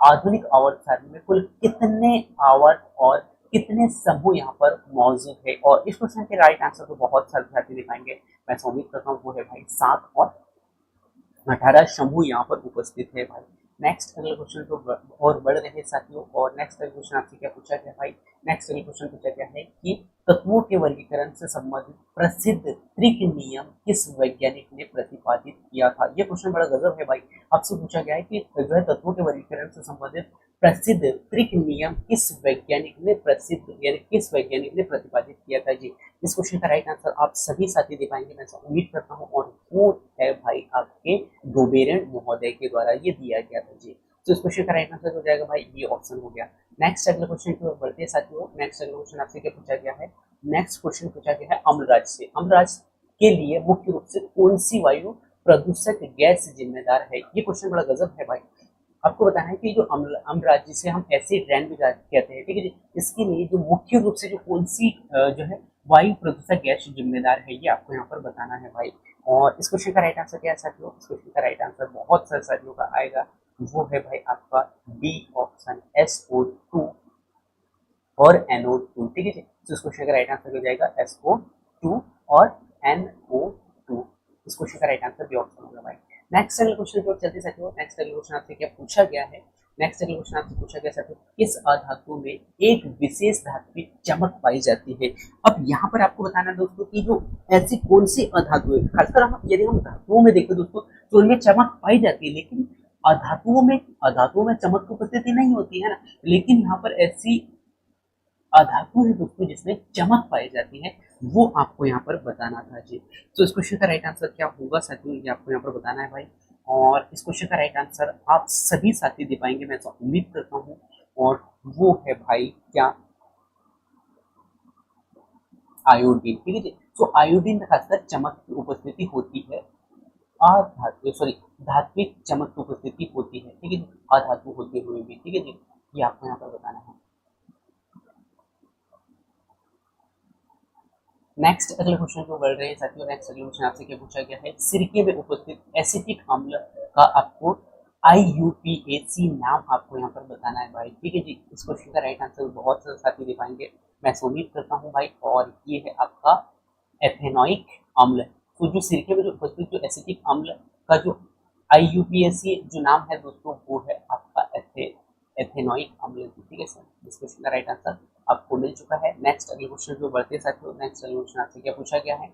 आधुनिक आवर्त सारणी में कुल कितने आवर्त और कितने समूह यहाँ पर मौजूद है। और इस क्वेश्चन के राइट आंसर तो बहुत सारे साथी दिखाएंगे, मैं उम्मीद करता हूँ वो है भाई 7 और 18 समूह यहाँ पर उपस्थित है भाई। नेक्स्ट अगले क्वेश्चन तो और बढ़ रहे हैं साथियों, और नेक्स्ट अगले क्वेश्चन आपसे क्या पूछा गया भाई, नेक्स्ट अगले क्वेश्चन पूछा गया है कि तत्वों के वर्गीकरण से संबंधित प्रसिद्ध त्रिक नियम किस वैज्ञानिक ने प्रतिपादित किया था। ये क्वेश्चन बड़ा गजब है भाई। आपसे पूछा गया है कि जो है तत्वों के वर्गीकरण से संबंधित प्रसिद्ध त्रिक नियम किस वैज्ञानिक ने प्रसिद्ध यानी किस वैज्ञानिक ने प्रतिपादित किया था जी। इस क्वेश्चन का राइट आंसर आप सभी साथी दे पाएंगे, मैं उम्मीद करता हूँ, और वो है भाई आपके डोबेरेन महोदय के द्वारा ये दिया गया था जी। तो इस क्वेश्चन का राइट आंसर हो जाएगा भाई ये ऑप्शन हो गया। नेक्स्ट अगले क्वेश्चन की ओर बढ़ते हैं साथियों, नेक्स्ट अगले क्वेश्चन आपसे क्या पूछा गया है, नेक्स्ट क्वेश्चन पूछा गया है अम्लराज से। अम्लराज के लिए मुख्य रूप से कौन सी वायु प्रदूषक गैस जिम्मेदार है। ये क्वेश्चन बड़ा गजब है भाई। आपको बताना है कि जो अम्लराज जिसे हम एसिड रैन भी कहते हैं, ठीक है जी, इसके लिए जो मुख्य रूप से जो कौन सी जो है वायु प्रदूषक गैस जिम्मेदार है ये आपको यहाँ पर बताना है भाई। और इस क्वेश्चन का राइट आंसर क्या है साथियों, इस क्वेश्चन का राइट आंसर बहुत सारे साथियों का आएगा, वो है भाई आपका बी ऑप्शन SO2 और NO2, ठीक है जी। तो इस क्वेश्चन का राइट आंसर हो जाएगा SO2 और NO2। इस क्वेश्चन का राइट आंसर बी ऑप्शन होगा भाई। नेक्स्ट अगले क्वेश्चन की ओर चलते साथियों, नेक्स्ट अगले क्वेश्चन आपसे क्या पूछा गया है, नेक्स्ट अगले क्वेश्चन आपसे पूछा गया साथियों किस अधातु में एक विशेष धातु में चमक पाई जाती है। अब यहाँ पर आपको बताना दोस्तों कि जो ऐसी कौन सी अधातु है, खासकर हम यदि हम धातुओं में देखें दोस्तों तो उनमें चमक पाई जाती है, लेकिन अधातुओं में चमक की उपस्थिति नहीं होती है ना। लेकिन यहाँ पर ऐसी अधातु है दोस्तों जिसमें चमक पाई जाती है, वो आपको यहाँ पर बताना था जी। तो इस क्वेश्चन का राइट आंसर क्या होगा साथियों ये आपको यहाँ पर बताना है भाई। और इस क्वेश्चन का राइट आंसर आप सभी साथी दे पाएंगे, मैं ऐसा उम्मीद करता हूँ, और वो है भाई क्या, आयोडीन, ठीक है जी। तो आयोडीन में खासकर चमक की उपस्थिति होती है, अधातु सॉरी धात्विक चमक की उपस्थिति होती है, ठीक है जी, अधातु होते हुए भी, ठीक है जी, ये आपको यहाँ पर बताना है। नेक्स्ट अगले क्वेश्चन को बढ़ रहे हैं साथियों, नेक्स्ट अगले क्वेश्चन आपसे क्या पूछा गया है, सिरके में उपस्थित एसिटिक अम्ल का आपको IUPAC नाम आपको यहाँ पर बताना है भाई, ठीक है जी। इस क्वेश्चन का राइट आंसर बहुत सारे साथी दे पाएंगे, मैं उम्मीद करता हूँ भाई। और ये है आपका एथेनॉइक अम्ल। तो जो सिरके में जो उपस्थित जो एसिटिक अम्ल का जो IUPAC जो नाम है दोस्तों वो है आपका एथेनॉइक अम्ल, ठीक है सर। इस क्वेश्चन का राइट आंसर आपको मिल चुका है। नेक्स्ट अगले क्वेश्चन जो बढ़ते साथियों, नेक्स्ट अगले क्वेश्चन आपसे क्या पूछा गया है,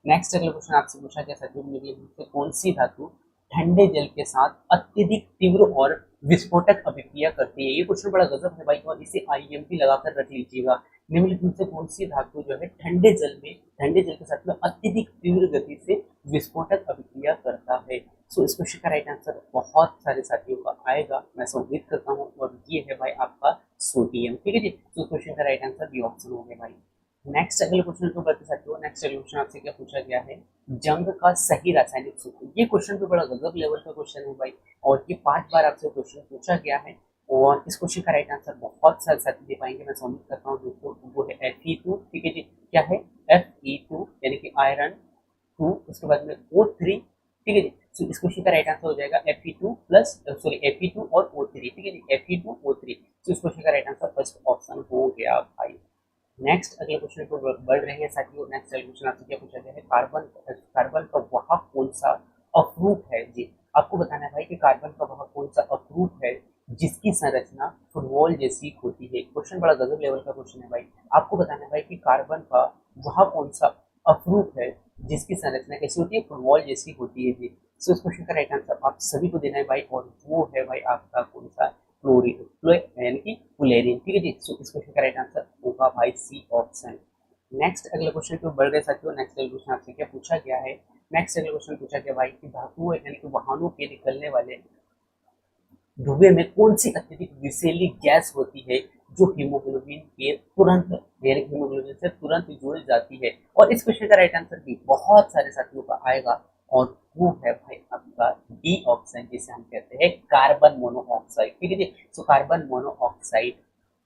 नेक्स्ट अगले क्वेश्चन आपसे पूछा गया साथियों निम्नलिखित में से कौन सी धातु ठंडे जल के साथ अत्यधिक तीव्र और विस्फोटक अभिक्रिया करती है। ये क्वेश्चन बड़ा गजब है भाई, और इसे IMP लगाकर रख लीजिएगा। निम्नलिखित में से कौन सी धातु जो है ठंडे जल के साथ में अत्यधिक तीव्र गति से विस्फोटक अभिक्रिया करता है। सो इस क्वेश्चन का राइट आंसर बहुत सारे साथियों का आएगा, मैं उम्मीद करता हूँ, और ये है भाई आपका सोडियम, ठीक है जी। तो क्वेश्चन का राइट आंसर बी ऑप्शन हो गया भाई। नेक्स्ट अगले क्वेश्चन को बढ़ते साथियों, नेक्स्ट अगले क्वेश्चन आपसे क्या पूछा गया है, जंग का सही रासायनिक सूत्र। ये क्वेश्चन भी बड़ा गजब लेवल का क्वेश्चन है भाई, और ये 5 बार आपसे क्वेश्चन पूछा गया है, और इस क्वेश्चन का राइट आंसर बहुत सारे साथी दे पाएंगे, मैं उम्मीद करता हूँ दोस्तों, वो है Fe2, ठीक है जी। क्या है Fe2 यानी कि आयरन 2, उसके बाद में O3, ठीक है जी। तो इस क्वेश्चन का राइट आंसर हो जाएगा Fe2 और O3, ठीक है जी, Fe2O3। तो इस क्वेश्चन का राइट आंसर फर्स्ट ऑप्शन हो गया भाई। नेक्स्ट अगले क्वेश्चन को बढ़ रहे हैं साथियों, नेक्स्ट अगले क्वेश्चन आपसे क्या पूछा गया है, कार्बन का वह कौन सा अप्रूप है जी। आपको बताना है भाई कि कार्बन का वह कौन सा अप्रूप है जिसकी संरचना फुटबॉल जैसी होती है। क्वेश्चन बड़ा गजब लेवल का क्वेश्चन है भाई। आपको बताना है भाई कि कार्बन का वह कौन सा अप्रूप है जिसकी संरचना कैसी होती है, फुटबॉल जैसी होती है जी। सो इस क्वेश्चन का राइट आंसर आप सभी को देना है भाई, और वो है भाई आपका कौन सा, यानी कि फ्लोरीन, ठीक है जी। सो इस क्वेश्चन का राइट आंसर होगा भाई सी ऑप्शन। नेक्स्ट अगले क्वेश्चन की ओर बढ़ गए साथियों। नेक्स्ट अगले क्वेश्चन आपसे क्या पूछा गया है? नेक्स्ट अगले क्वेश्चन पूछा गया भाई कि धातुओं यानी कि वाहनों के निकलने वाले धुएं में कौन सी अत्यधिक विषैली गैस होती है जो हीमोग्लोबिन के तुरंत यानी कि हीमोग्लोबिन से तुरंत जुड़ जाती है? और इस क्वेश्चन का राइट आंसर भी बहुत सारे साथियों का आएगा और वो है भाई आपका डी ऑप्शन, जिसे हम कहते हैं कार्बन मोनोऑक्साइड। ठीक है जी। सो कार्बन मोनोऑक्साइड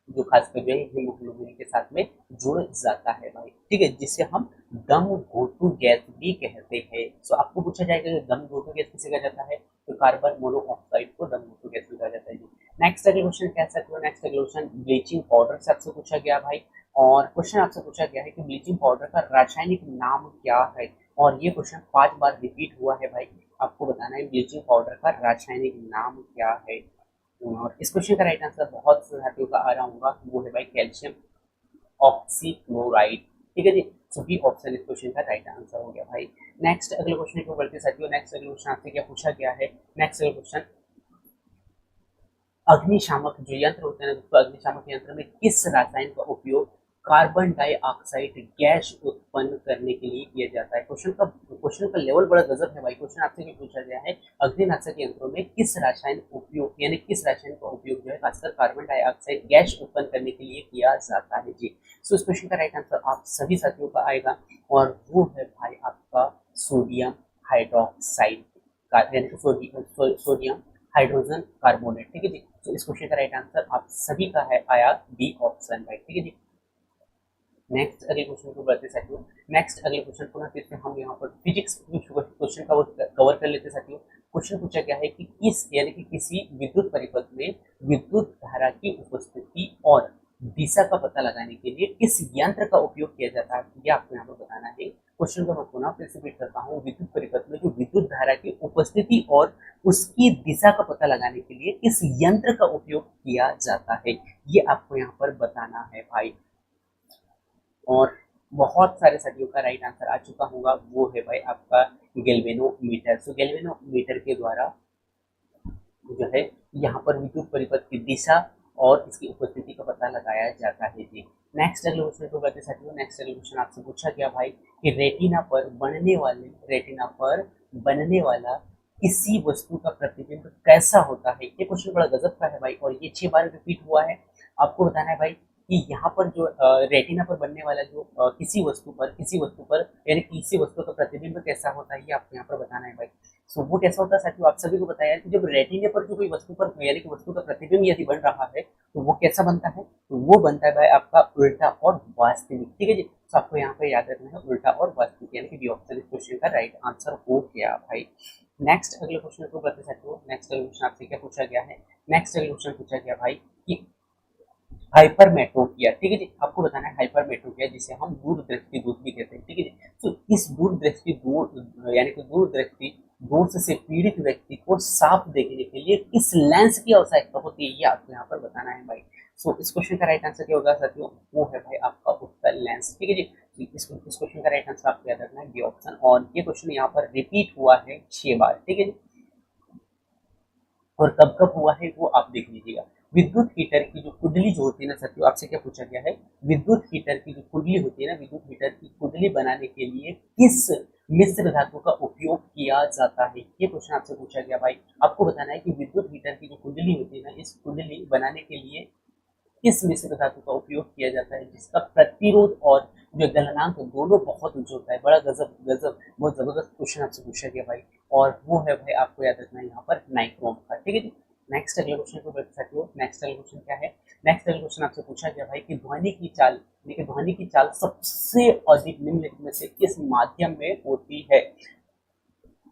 जो खासकर जो है हीमोग्लोबिन के साथ में जुड़ जाता है भाई। ठीक है, जिसे हम दम घोटू गैस भी कहते हैं। सो आपको पूछा जाएगा कि दम घोटू गैस किसे कहा जाता है, तो कार्बन मोनोऑक्साइड को दम घोटू गैस भी कहा जाता है जी। नेक्स्ट अगले क्वेश्चन कह सकते हो, नेक्स्ट अगले क्वेश्चन ब्लीचिंग पाउडर से आपसे पूछा गया भाई। और क्वेश्चन आपसे पूछा गया है कि ब्लीचिंग पाउडर का रासायनिक नाम क्या है, और ये क्वेश्चन 5 बार रिपीट हुआ है भाई। आपको बताना है ब्लीचिंग पाउडर का रासायनिक नाम क्या है। और इस क्वेश्चन का राइट आंसर बहुत से साथियों का आ रहा होगा, वो है भाई कैल्शियम ऑक्सीक्लोराइड। ठीक है जी। सभी ऑप्शन इस क्वेश्चन का राइट आंसर हो गया भाई। नेक्स्ट अगले क्वेश्चन को बढ़ते साथियों। नेक्स्ट अगले क्वेश्चन आपसे क्या पूछा गया है? नेक्स्ट अगले क्वेश्चन अग्निशामक जो यंत्र होते हैं दोस्तों, अग्निशामक यंत्र में किस रसायन का उपयोग कार्बन डाइऑक्साइड गैस उत्पन्न करने के लिए किया जाता है? क्वेश्चन का लेवल बड़ा गजब है भाई। क्वेश्चन आपसे भी पूछा गया है अग्निनाशक यंत्रों में किस रसायन उपयोग यानी किस रसायन का उपयोग जो है खासकर कार्बन डाइऑक्साइड गैस उत्पन्न करने के लिए किया जाता है जी। सो इस क्वेश्चन का राइट आंसर आप सभी साथियों का आएगा और वो है भाई आपका सोडियम हाइड्रोक्साइड यानी कि सोडियम हाइड्रोजन कार्बोनेट। ठीक है जी। तो इस क्वेश्चन का राइट आंसर आप सभी का है आया बी ऑप्शन भाई। ठीक है जी। नेक्स्ट अगले क्वेश्चन को बढ़ते साथियों। नेक्स्ट अगले क्वेश्चन को ना फिर से हम यहाँ पर फिजिक्स क्वेश्चन का कवर कर लेते साथियों। क्वेश्चन पूछा गया है कि किस यानी कि किसी विद्युत परिपथ में विद्युत धारा की उपस्थिति और दिशा का पता लगाने के लिए किस यंत्र का उपयोग किया जाता है, ये आपको यहाँ पर बताना है। क्वेश्चन को मैं पुनः फिर से रिपीट करता हूँ। विद्युत परिपथ में जो विद्युत धारा की उपस्थिति और उसकी दिशा का पता लगाने के लिए किस यंत्र का उपयोग किया जाता है, ये आपको यहाँ पर बताना है भाई। और बहुत सारे सदियों का राइट आंसर आ चुका होगा, वो है भाई आपका गैल्वेनोमीटर। सो गैल्वेनोमीटर के द्वारा जो है यहाँ पर विद्युत परिपथ की दिशा और इसकी उपस्थिति का पता लगाया जाता है जी। नेक्स्ट अगले क्वेश्चन को बढ़ते साथियों। नेक्स्ट अगले क्वेश्चन आपसे पूछा गया भाई कि रेटिना पर बनने वाला किसी वस्तु का प्रतिबिंब कैसा होता है? ये क्वेश्चन बड़ा गजब का है भाई और ये 6 बार रिपीट हुआ है। आपको बताना है भाई कि यहाँ पर जो रेटिना पर बनने वाला जो किसी वस्तु पर यानी किसी वस्तु का प्रतिबिंब कैसा होता है, ये आपको यहाँ पर बताना है भाई। सो वो कैसा होता है साथियों, आप सभी को पता है कि जब रेटिने पर जो कोई वस्तु पर यानी कि वस्तु का प्रतिबिंब यदि बन रहा है तो वो कैसा बनता है, तो वो बनता है भाई आपका उल्टा और वास्तविक। ठीक है जी। तो आपको यहाँ पे याद रखना है उल्टा और वास्तविक, यानी कि बी ऑप्शन इस क्वेश्चन का राइट आंसर हो गया भाई। नेक्स्ट अगले क्वेश्चन को करते साथियों। नेक्स्ट अगले क्वेश्चन आपसे क्या पूछा गया है? नेक्स्ट अगले क्वेश्चन पूछा गया भाई कि हाइपरमेट्रोपिया। ठीक है जी। आपको बताना है हाइपरमेट्रोपिया जिसे हम दूरदृष्टि दोष भी कहते हैं। ठीक है जी। तो इस यानी कि दूरदृष्टि दोष से पीड़ित व्यक्ति को साफ देखने के लिए किस लेंस की आवश्यकता होती है, ये आपको यहाँ पर बताना है भाई। सो इस क्वेश्चन का राइट आंसर क्या होगा साथियों, वो है भाई आपका उत्तर लेंस। ठीक है जी। इस क्वेश्चन का राइट आंसर आपको याद रखना है बी ऑप्शन, और ये क्वेश्चन यहाँ पर रिपीट हुआ है 6 बार। ठीक है जी। और कब कब हुआ है वो आप देख लीजिएगा। विद्युत हीटर की जो कुंडली जो होती है ना साथियों, आपसे क्या पूछा गया है, विद्युत हीटर की जो कुंडली होती है ना, विद्युत हीटर की कुंडली बनाने के लिए किस मिश्र धातु का उपयोग किया जाता है, ये क्वेश्चन आपसे पूछा गया भाई। आपको बताना है कि विद्युत हीटर की जो कुंडली होती है ना, इस कुंडली बनाने के लिए किस मिश्र धातु का उपयोग किया जाता है जिसका प्रतिरोध और जो गलनांक दोनों बहुत ऊंचा होता है। बड़ा गजब गजब बहुत जबरदस्त क्वेश्चन आपसे पूछा गया भाई, और वो है भाई आपको याद रखना है यहाँ पर नाइक्रोम का। ठीक है जी। नेक्स्ट अगले क्वेश्चन को देख सकते हो। नेक्स्ट अगले क्वेश्चन क्या है? नेक्स्ट अगले क्वेश्चन आपसे पूछा गया भाई कि ध्वनि की चाल सबसे अधिक निम्नलिखित में से किस माध्यम में होती है?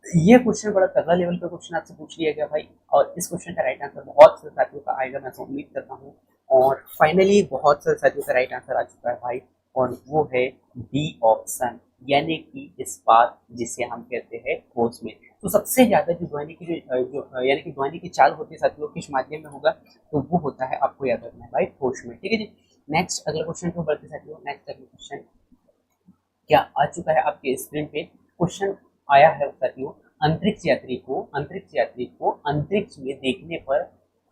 ये क्वेश्चन बड़ा तगड़ा लेवल का क्वेश्चन आपसे पूछ लिया गया भाई, और इस क्वेश्चन का राइट आंसर बहुत से साथियों का आएगा, मैं तो उम्मीद करता हूँ। और फाइनली बहुत से साथियों का राइट आंसर आ चुका है भाई, और वो है बी ऑप्शन, यानी कि इस्पात, जिसे हम कहते हैं ठोस में। तो सबसे ज्यादा जो ध्वनि की यानी कि ध्वनि की चाल होती है साथियों किस माध्यम में होगा, तो वो होता है, आपको याद रखना है भाई, ठोस में। ठीक है जी। नेक्स्ट अगले क्वेश्चन को बढ़ते साथियों। नेक्स्ट अगले क्वेश्चन क्या आ चुका है आपके स्क्रीन पे? क्वेश्चन आया है साथियों, अंतरिक्ष यात्री को अंतरिक्ष में देखने पर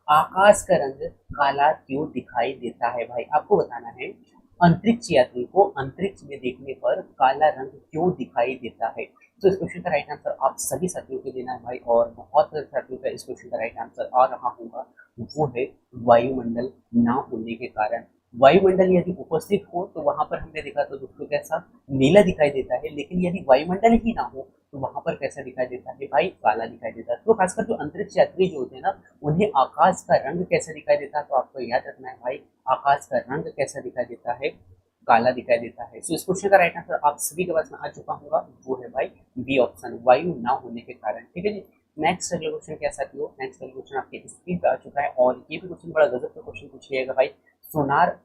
आकाश का रंग काला क्यों दिखाई देता है भाई? आपको बताना है अंतरिक्ष यात्री को अंतरिक्ष में देखने पर काला रंग क्यों दिखाई देता है? तो इस क्वेश्चन का राइट आंसर आप सभी साथियों को देना है भाई, और बहुत सारे साथियों का इस क्वेश्चन का राइट आंसर आ रहा होगा, वो है वायुमंडल ना होने के कारण। वायुमंडल यदि उपस्थित हो तो वहां पर हमने देखा तो दोस्तों कैसा नीला दिखाई देता है, लेकिन यदि वायुमंडल ही ना हो तो वहां पर कैसा दिखाई देता है भाई? काला दिखाई देता है। तो खासकर जो अंतरिक्ष यात्री जो होते हैं ना, उन्हें आकाश का रंग कैसा दिखाई देता है? तो आपको याद रखना है भाई, आकाश का रंग कैसा दिखाई देता है? काला दिखाई देता है। सो इस क्वेश्चन का राइट आंसर आप सभी के पास में आ चुका होगा, वो है भाई बी ऑप्शन, वायु ना होने के कारण। ठीक है जी। नेक्स्ट अगला क्वेश्चन क्या साथियों? नेक्स्ट अगला क्वेश्चन आपके स्क्रीन पे आ चुका है, और ये भी क्वेश्चन बड़ा गजब का क्वेश्चन पूछिएगा भाई। सोनार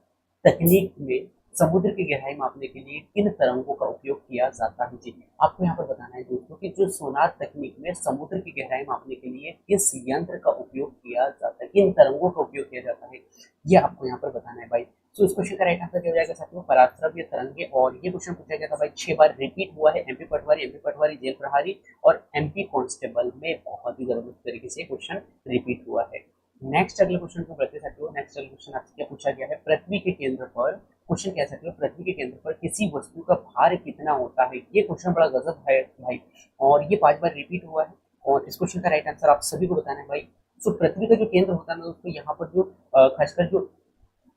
तकनीक में समुद्र की गहराई मापने के लिए किन तरंगों का उपयोग किया जाता है? जी, आपको यहाँ पर बताना है दोस्तों कि जो सोनार तकनीक में समुद्र की गहराई मापने के लिए किस यंत्र का उपयोग किया जाता है, किन तरंगों का उपयोग किया जाता है, ये आपको यहाँ पर बताना है भाई। तो इस क्वेश्चन का राइट आंसर क्या हो जाएगा साथियों? पराश्रव्य तरंगे। और ये क्वेश्चन पूछा गया था भाई, 6 बार रिपीट हुआ है। एमपी पटवारी, जेल प्रहारी और एमपी कांस्टेबल में बहुत ही जबरदस्त तरीके से क्वेश्चन रिपीट हुआ है। नेक्स्ट अगले क्वेश्चन को बढ़ते साथियों। नेक्स्ट अगले क्वेश्चन आपसे क्या पूछा गया है? पृथ्वी के केंद्र पर, क्वेश्चन कह सकते हो पृथ्वी के केंद्र पर किसी वस्तु का भार कितना होता है? ये क्वेश्चन बड़ा गजब है भाई, और ये 5 बार रिपीट हुआ है, और इस क्वेश्चन का राइट आंसर आप सभी को बताना है भाई। तो पृथ्वी का जो केंद्र होता है ना दोस्तों, यहाँ पर जो खासकर जो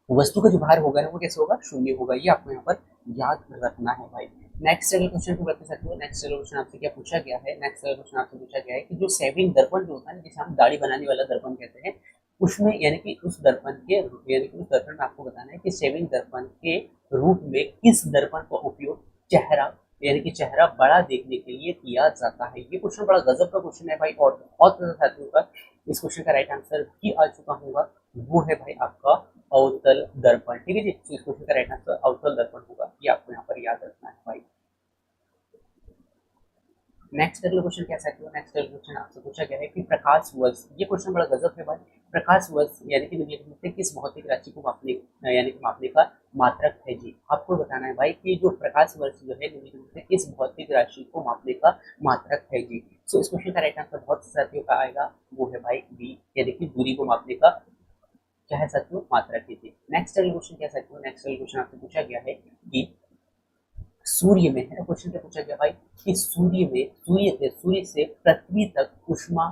वस्तु का जो भार होगा ना, वो कैसे होगा? शून्य होगा। ये आपको यहाँ पर याद रखना है भाई। नेक्स्ट अगले क्वेश्चन को बढ़ते सकते हो। नेक्स्ट अगले क्वेश्चन आपसे क्या पूछा गया है? नेक्स्ट अगले क्वेश्चन आपसे पूछा गया है कि जो सेविंग दर्पण जो होता है, जिसे हम दाढ़ी बनाने वाला दर्पण कहते हैं, उसमें यानी कि उस दर्पण के, यानी कि उस दर्पण में आपको बताना है कि सेविंग दर्पण के रूप में किस दर्पण का उपयोग चेहरा, यानी कि चेहरा बड़ा देखने के लिए किया जाता है? ये क्वेश्चन बड़ा गजब का क्वेश्चन है भाई, और बहुत ज्यादा साथियों का इस क्वेश्चन का राइट आंसर भी आ चुका होगा, वो है भाई आपका अवतल दर्पण। ठीक है जी। तो इस क्वेश्चन का राइट आंसर अवतल दर्पण होगा, ये आपको यहाँ पर याद रखना है भाई। नेक्स्ट अगला क्वेश्चन क्या साथियों? नेक्स्ट अगला क्वेश्चन आपसे पूछा गया है कि प्रकाश वर्ष, ये क्वेश्चन बड़ा गजब है भाई। प्रकाश वर्ष यानी कि निम्नलिखित में से किस भौतिक राशि को मापने, यानी कि मापने का मात्रक है? जी, आपको बताना है भाई कि जो प्रकाश वर्ष जो है निम्नलिखित में से किस भौतिक राशि को मापने का मात्रक है? जी, सो इस क्वेश्चन का राइट आंसर बहुत साथियों का आएगा, वो है भाई बी, यानी कि दूरी को मापने का क्या है साथियों? मात्रक है जी। नेक्स्ट अगला क्वेश्चन क्या साथियों? नेक्स्ट अगला क्वेश्चन आपसे पूछा गया है कि सूर्य में, है ना, क्वेश्चन क्या पूछा गया भाई कि सूर्य से पृथ्वी तक ऊष्मा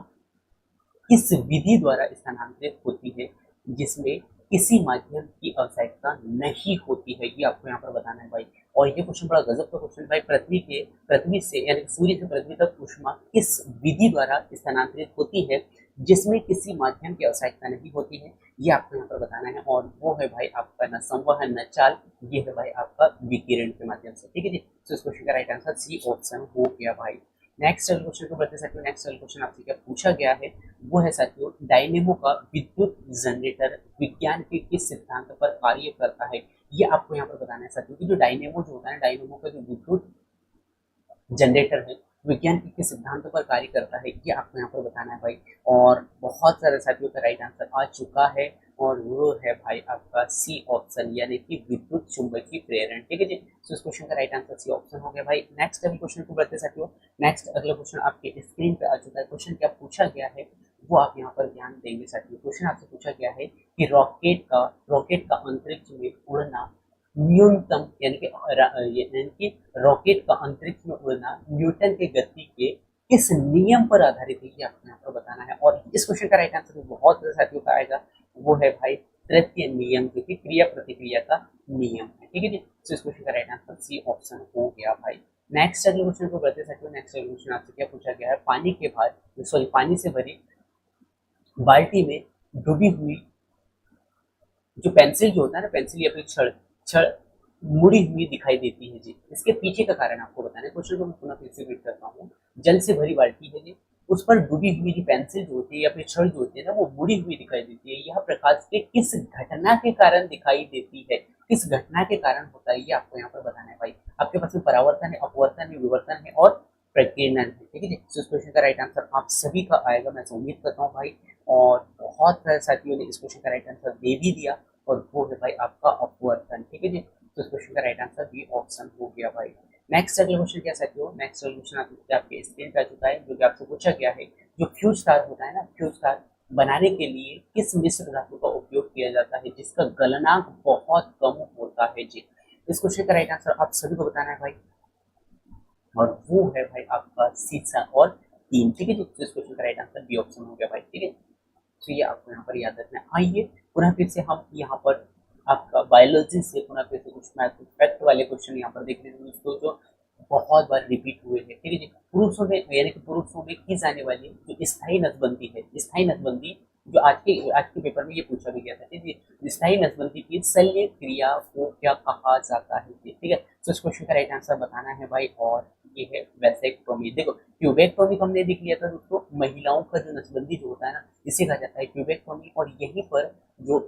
किस विधि द्वारा स्थानांतरित होती है, जिसमें किसी माध्यम की आवश्यकता नहीं होती है? ये आपको यहाँ पर बताना है भाई। और ये क्वेश्चन बड़ा गजब का क्वेश्चन भाई, पृथ्वी से यानी सूर्य से पृथ्वी तक ऊष्मा किस विधि द्वारा स्थानांतरित होती है, जिसमें किसी माध्यम की आवश्यकता नहीं होती है? ये आपको यहाँ पर बताना है, और वो है भाई आपका न संवहन न चाल, ये है भाई आपका विकिरण के माध्यम से। ठीक है जी। तो इस क्वेश्चन का राइट आंसर सी ऑप्शन हो गया भाई। नेक्स्ट क्वेश्चन को बढ़ते साथियों। नेक्स्ट क्वेश्चन आपसे क्या पूछा गया है? वो है साथियों, डायनेमो का विद्युत जनरेटर विज्ञान के किस सिद्धांत पर कार्य करता है? ये आपको यहाँ पर बताना है साथियों कि जो डायनेमो जो होता है, डायनेमो का जो विद्युत जनरेटर है, विज्ञान के किस सिद्धांत पर कार्य करता है? ये आपको यहाँ पर बताना है भाई, और बहुत सारे साथियों का राइट आंसर आ चुका है, और वो है भाई आपका सी ऑप्शन, यानी कि विद्युत चुंबकीय प्रेरण। ठीक है जी। तो इस क्वेश्चन का राइट आंसर सी ऑप्शन हो गया भाई। नेक्स्ट अगले क्वेश्चन को बढ़ते साथियों। नेक्स्ट अगला क्वेश्चन आपके स्क्रीन पे आ चुका है। क्वेश्चन क्या पूछा गया है, वो आप यहाँ पर ध्यान देंगे साथियों। क्वेश्चन आपसे पूछा गया है कि रॉकेट का अंतरिक्ष में उड़ना न्यूनतम, यानी कि रॉकेट का अंतरिक्ष में उड़ना न्यूटन के गति के किस नियम पर आधारित है? ये आपको यहाँ पर बताना है, और इस क्वेश्चन का राइट आंसर बहुत साथियों का आएगा, वो है भाई तृतीय नियम, जो कि क्रिया प्रतिक्रिया का नियम है। ठीक है जी। तो इस क्वेश्चन का राइट आंसर सी ऑप्शन हो गया भाई। नेक्स्ट अगले क्वेश्चन को बढ़ते साथियों। नेक्स्ट अगले क्वेश्चन आपसे क्या पूछा गया है? पानी से भरी बाल्टी में डूबी हुई जो पेंसिल जो होता है ना, पेंसिल या फिर छड़ छड़ मुड़ी हुई दिखाई देती है जी, इसके पीछे का कारण आपको बताना है। क्वेश्चन को मैं पुनः फिर से रिपीट करता हूँ। जल से भरी बाल्टी है जी, उस पर डूबी हुई जो पेंसिल जो होती है या फिर छड़ जो होती है ना, वो मुड़ी हुई दिखाई देती है। यह प्रकाश के किस घटना के कारण दिखाई देती है? किस घटना के कारण होता है, ये आपको यहाँ पर बताना है भाई। आपके पास में परावर्तन है, अपवर्तन है, विवर्तन है और प्रकीर्णन है। ठीक है जी। तो इस क्वेश्चन का राइट आंसर आप सभी का आएगा, मैं उम्मीद करता हूँ भाई, और बहुत सारे साथियों ने इस क्वेश्चन का राइट आंसर दे भी दिया, और वो है भाई आपका अपवर्तन। ठीक है जी। तो इस क्वेश्चन का राइट आंसर बी ऑप्शन हो गया भाई। नेक्स्ट अगला क्वेश्चन क्या साथियों? नेक्स्ट अगला क्वेश्चन आपके स्क्रीन पे आ चुका है, जो कि आपसे पूछा गया है, जो फ्यूज तार होता है ना, फ्यूज तार बनाने के लिए किस मिश्र धातु का उपयोग किया जाता है, जिसका गलनांक बहुत कम होता है जी? इस क्वेश्चन का राइट आंसर आप सभी को बताना है भाई, और वो है भाई आपका शीशा और तीन। ठीक है जी, तो इस क्वेश्चन का राइट आंसर बी ऑप्शन हो गया भाई। ठीक है, तो ये आपको यहाँ पर याद रखना है। आइए पुनः फिर से हम यहाँ पर आपका बायोलॉजी से पुनः फिर से कुछ मैथ फैक्ट वाले क्वेश्चन यहाँ पर देख लेते हैं दोस्तों, जो बहुत बार रिपीट हुए हैं। ठीक है जी, पुरुषों में यानी कि पुरुषों में की जाने वाली जो स्थायी नसबंदी है, स्थायी नसबंदी जो आज के पेपर में ये पूछा भी गया था। ठीक है, स्थायी नसबंदी की शल्य क्रिया को क्या कहा जाता है? ठीक है, तो इस क्वेश्चन का राइट आंसर बताना है भाई, और ये है वैसेक्टोमी। देखो ट्यूबेक्टोमी हमने देख लिया था दोस्तों, महिलाओं का जो नसबंदी जो होता है ना, इसे कहा जाता है ट्यूबेक्टोमी, और यहीं पर जो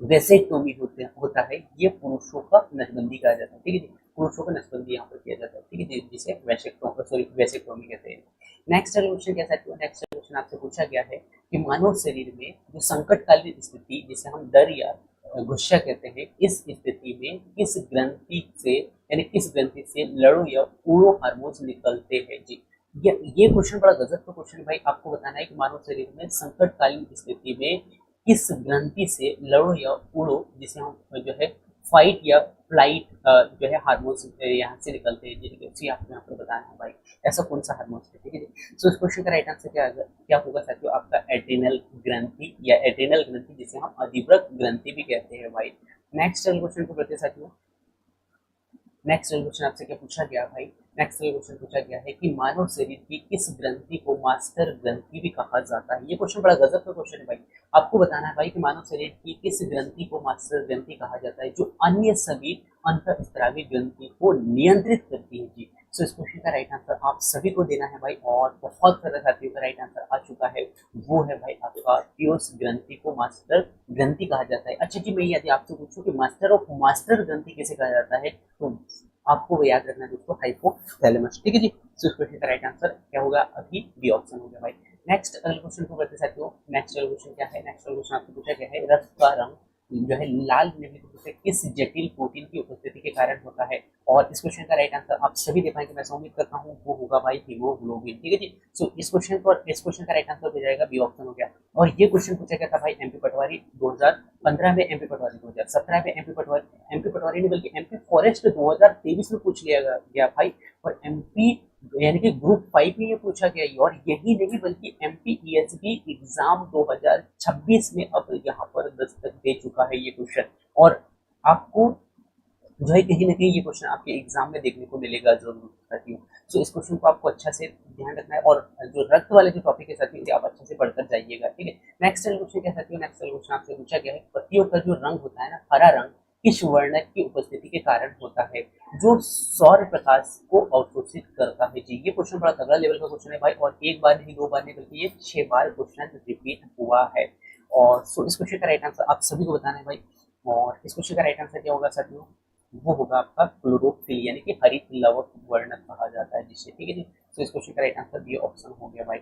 वेसेक्टोमी होता है ये पुरुषों का नसबंदी कहा जाता है। ठीक है जी, पुरुषों का नसबंदी यहाँ पर किया जाता है। ठीक है जी, जिसे वेसेक्टोमी कहते हैं। नेक्स्ट क्वेश्चन कैसा है? नेक्स्ट क्वेश्चन आपसे पूछा गया है कि मानव शरीर में जो संकटकालीन स्थिति जिसे हम डर या गुस्सा कहते हैं, इस स्थिति में किस ग्रंथि से यानी किस ग्रंथि से लड़ो या उड़ो हार्मोन्स निकलते हैं जी? ये क्वेश्चन बड़ा गजब का क्वेश्चन है भाई। आपको बताना है कि मानव शरीर में संकटकालीन स्थिति में किस ग्रंथि से लड़ो या उड़ो, जिसे हम जो है फाइट या फ्लाइट जो है हार्मोन्स यहाँ से निकलते हैं। जी आपको यहाँ पर बताना है भाई, ऐसा कौन सा हार्मोन्स है? ठीक है, सो इस क्वेश्चन का राइट आंसर क्या होगा साथियों? आपका एड्रिनल ग्रंथि या एड्रिनल ग्रंथि, जिसे हम अधिवृक्क ग्रंथि भी कहते हैं भाई। नेक्स्ट क्वेश्चन को पढ़ते साथियों। नेक्स्ट क्वेश्चन आपसे क्या पूछा गया भाई? नेक्स्ट क्वेश्चन पूछा गया है कि मानव शरीर की किस ग्रंथि को मास्टर ग्रंथि भी कहा जाता है? ये क्वेश्चन बड़ा गजब का क्वेश्चन है भाई। आपको बताना है भाई कि मानव शरीर की किस ग्रंथि को मास्टर ग्रंथि कहा जाता है, जो अन्य सभी अंतःस्रावी ग्रंथि को नियंत्रित करती है जी। सो इस क्वेश्चन का राइट आंसर आप सभी को देना है भाई, और बहुत सारे साथियों का राइट आंसर आ चुका है। वो है भाई आपका पीयूष ग्रंथि को मास्टर ग्रंथि कहा जाता है। अच्छा जी, मैं यदि आपसे पूछूं कि मास्टर ऑफ मास्टर ग्रंथि किसे कहा जाता है, तो आपको वो याद रखना है दोस्तों, हाइपोथैलेमस। ठीक है जी, सो इस क्वेश्चन का राइट आंसर क्या होगा? अभी बी ऑप्शन हो गया भाई। नेक्स्ट अगले क्वेश्चन को करते साथियों। नेक्स्ट क्वेश्चन क्या है? नेक्स्ट क्वेश्चन आपसे पूछा गया है रक्त का रंग जो है लाल होने की वजह से किस जटिल प्रोटीन की उपस्थिति के कारण होता है? और इस क्वेश्चन का राइट आंसर आप सभी दे पाएंगे, मैं उम्मीद करता हूँ, वो होगा भाई हीमोग्लोबिन। ठीक है जी, सो इस क्वेश्चन का राइट आंसर हो जाएगा बी ऑप्शन हो गया। और ये क्वेश्चन पूछा गया था भाई एमपी पटवारी 2015 में, एमपी पटवारी 2017 में, एमपी पटवारी ने बल्कि एमपी फॉरेस्ट 2023 में पूछ लिया गया भाई, और एमपी यानी कि ग्रुप 5 में ये पूछा गया। और यही नहीं बल्कि एमपीईएसबी एग्जाम 2026 में अब यहाँ पर दस्तक दे चुका है ये क्वेश्चन, और आपको जो है कहीं ना कहीं ये क्वेश्चन आपके एग्जाम में देखने को मिलेगा जरूर साथियों। सो इस क्वेश्चन को आपको अच्छा से ध्यान रखना है, और जो रक्त वाले जो टॉपिक है साथियों आप अच्छे से पढ़कर जाइएगा। ठीक है, नेक्स्ट क्वेश्चन क्या साथियों? नेक्स्ट क्वेश्चन आपसे पूछा गया है पत्तियों का जो रंग होता है ना, हरा रंग, किस वर्णक की उपस्थिति के कारण होता है जो सौर प्रकाश को अवशोषित करता है जी? ये क्वेश्चन बड़ा तगड़ा लेवल का क्वेश्चन है भाई, और एक बार नहीं, दो बार नहीं, बल्कि ये 6 बार क्वेश्चन रिपीट हुआ है। और सो इस क्वेश्चन का राइट आंसर आप सभी को बताना है भाई, और इस क्वेश्चन का राइट आंसर क्या होगा साथियों? वो होगा आपका क्लोरोफिल, यानी कि हरित लवक वर्णक कहा जाता है जिससे। ठीक है जी, तो इस क्वेश्चन का राइट आंसर बी ऑप्शन हो गया भाई।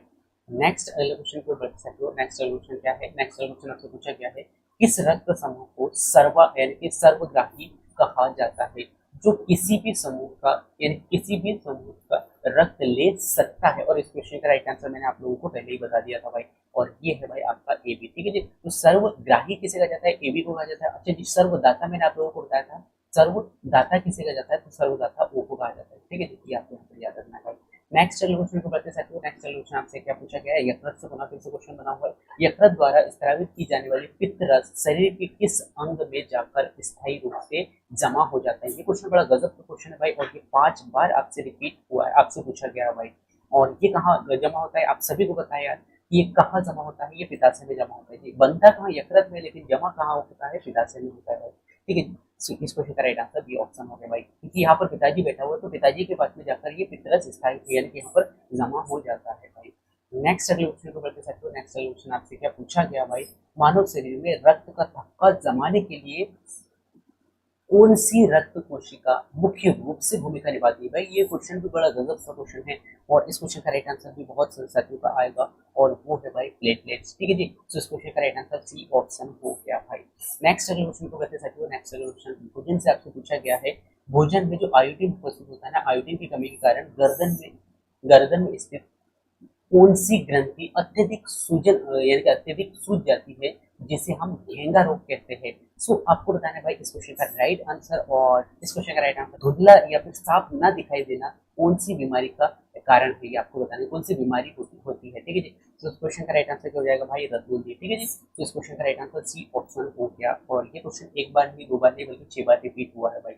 नेक्स्ट अगले क्वेश्चन को बढ़ सकते हो। नेक्स्ट क्वेश्चन क्या है? नेक्स्ट क्वेश्चन आपसे पूछा गया है किस रक्त समूह को सर्वा यानी कि सर्वग्राही कहा जाता है, जो किसी भी समूह का यानी किसी भी समूह का रक्त ले सकता है? और इस क्वेश्चन का राइट आंसर मैंने आप लोगों को पहले ही बता दिया था भाई, और ये है भाई आपका ए बी। ठीक है जी, तो सर्वग्राही किसे कहा जाता है? ए बी को कहा जाता है। अच्छा जी, सर्वदाता मैंने आप लोगों को बताया था, सर्वदाता किसे कहा जाता है? तो सर्वदाता ओ को कहा जाता है। ठीक है, देखिए आपको यहाँ पर याद रखना है। नेक्स्ट क्वेश्चन को बढ़ते साथियों। नेक्स्ट क्वेश्चन आपसे क्या पूछा गया है? यकृत से बना फिर से क्वेश्चन बना हुआ है। यकृत द्वारा स्रावित की जाने वाली पित्त रस शरीर के किस अंग में जाकर स्थायी रूप से जमा हो जाता है? ये क्वेश्चन बड़ा गजब का क्वेश्चन है भाई, और ये 5 बार आपसे रिपीट हुआ है, आपसे पूछा गया है भाई। और ये कहाँ जमा होता है? आप सभी को पता है यार, ये कहाँ जमा होता है? ये पित्ताशय में जमा होता है जी। बनता कहाँ? यकृत में, लेकिन जमा कहाँ होता है? पित्ताशय में होता है भाई। ठीक है, इस क्वेश्चन का राइट आंसर बी ऑप्शन हो गया भाई, क्योंकि यहाँ पर पिताजी बैठा हुआ है, तो पिताजी के पास में जाकर ये पितरस स्थायी यानी कि यहाँ पर जमा हो जाता है भाई। नेक्स्ट अगले क्वेश्चन को बढ़ते सकते हो। नेक्स्ट अगले क्वेश्चन आपसे क्या पूछा गया भाई? मानव शरीर में रक्त का थक्का जमाने के लिए कौन सी रक्त कोशिका मुख्य रूप से भूमिका निभाती है? भाई ये क्वेश्चन भी बड़ा गजब सा क्वेश्चन है, और इस क्वेश्चन का राइट आंसर भी बहुत सारे साथियों का आएगा, और वो है भाई प्लेटलेट्स। ठीक है जी, तो इस क्वेश्चन का राइट आंसर सी ऑप्शन हो गया भाई। नेक्स्ट अगले क्वेश्चन को कहते साथियों। नेक्स्ट अगले क्वेश्चन भोजन से आपसे पूछा गया है, भोजन में जो आयोडीन उपस्थित होता है ना, आयोडीन की कमी के कारण गर्दन में स्थित कौन सी ग्रंथि अत्यधिक सूजन यानी कि अत्यधिक सूज जाती है जिसे हम घेंगा रोग कहते हैं। सो आपको बताना है भाई इस क्वेश्चन का राइट आंसर, और इस क्वेश्चन का राइट आंसर धुंधला या फिर साफ ना दिखाई देना कौन सी बीमारी का कारण है, ये आपको बताना है कौन सी बीमारी होती है। ठीक है जी। तो इस क्वेश्चन का राइट आंसर क्या हो जाएगा भाई, रतौंधी। ठीक है जी। तो इस क्वेश्चन का राइट आंसर सी ऑप्शन हो गया, और ये क्वेश्चन एक बार नहीं, दो बार नहीं, बल्कि 6 बार रिपीट हुआ है भाई।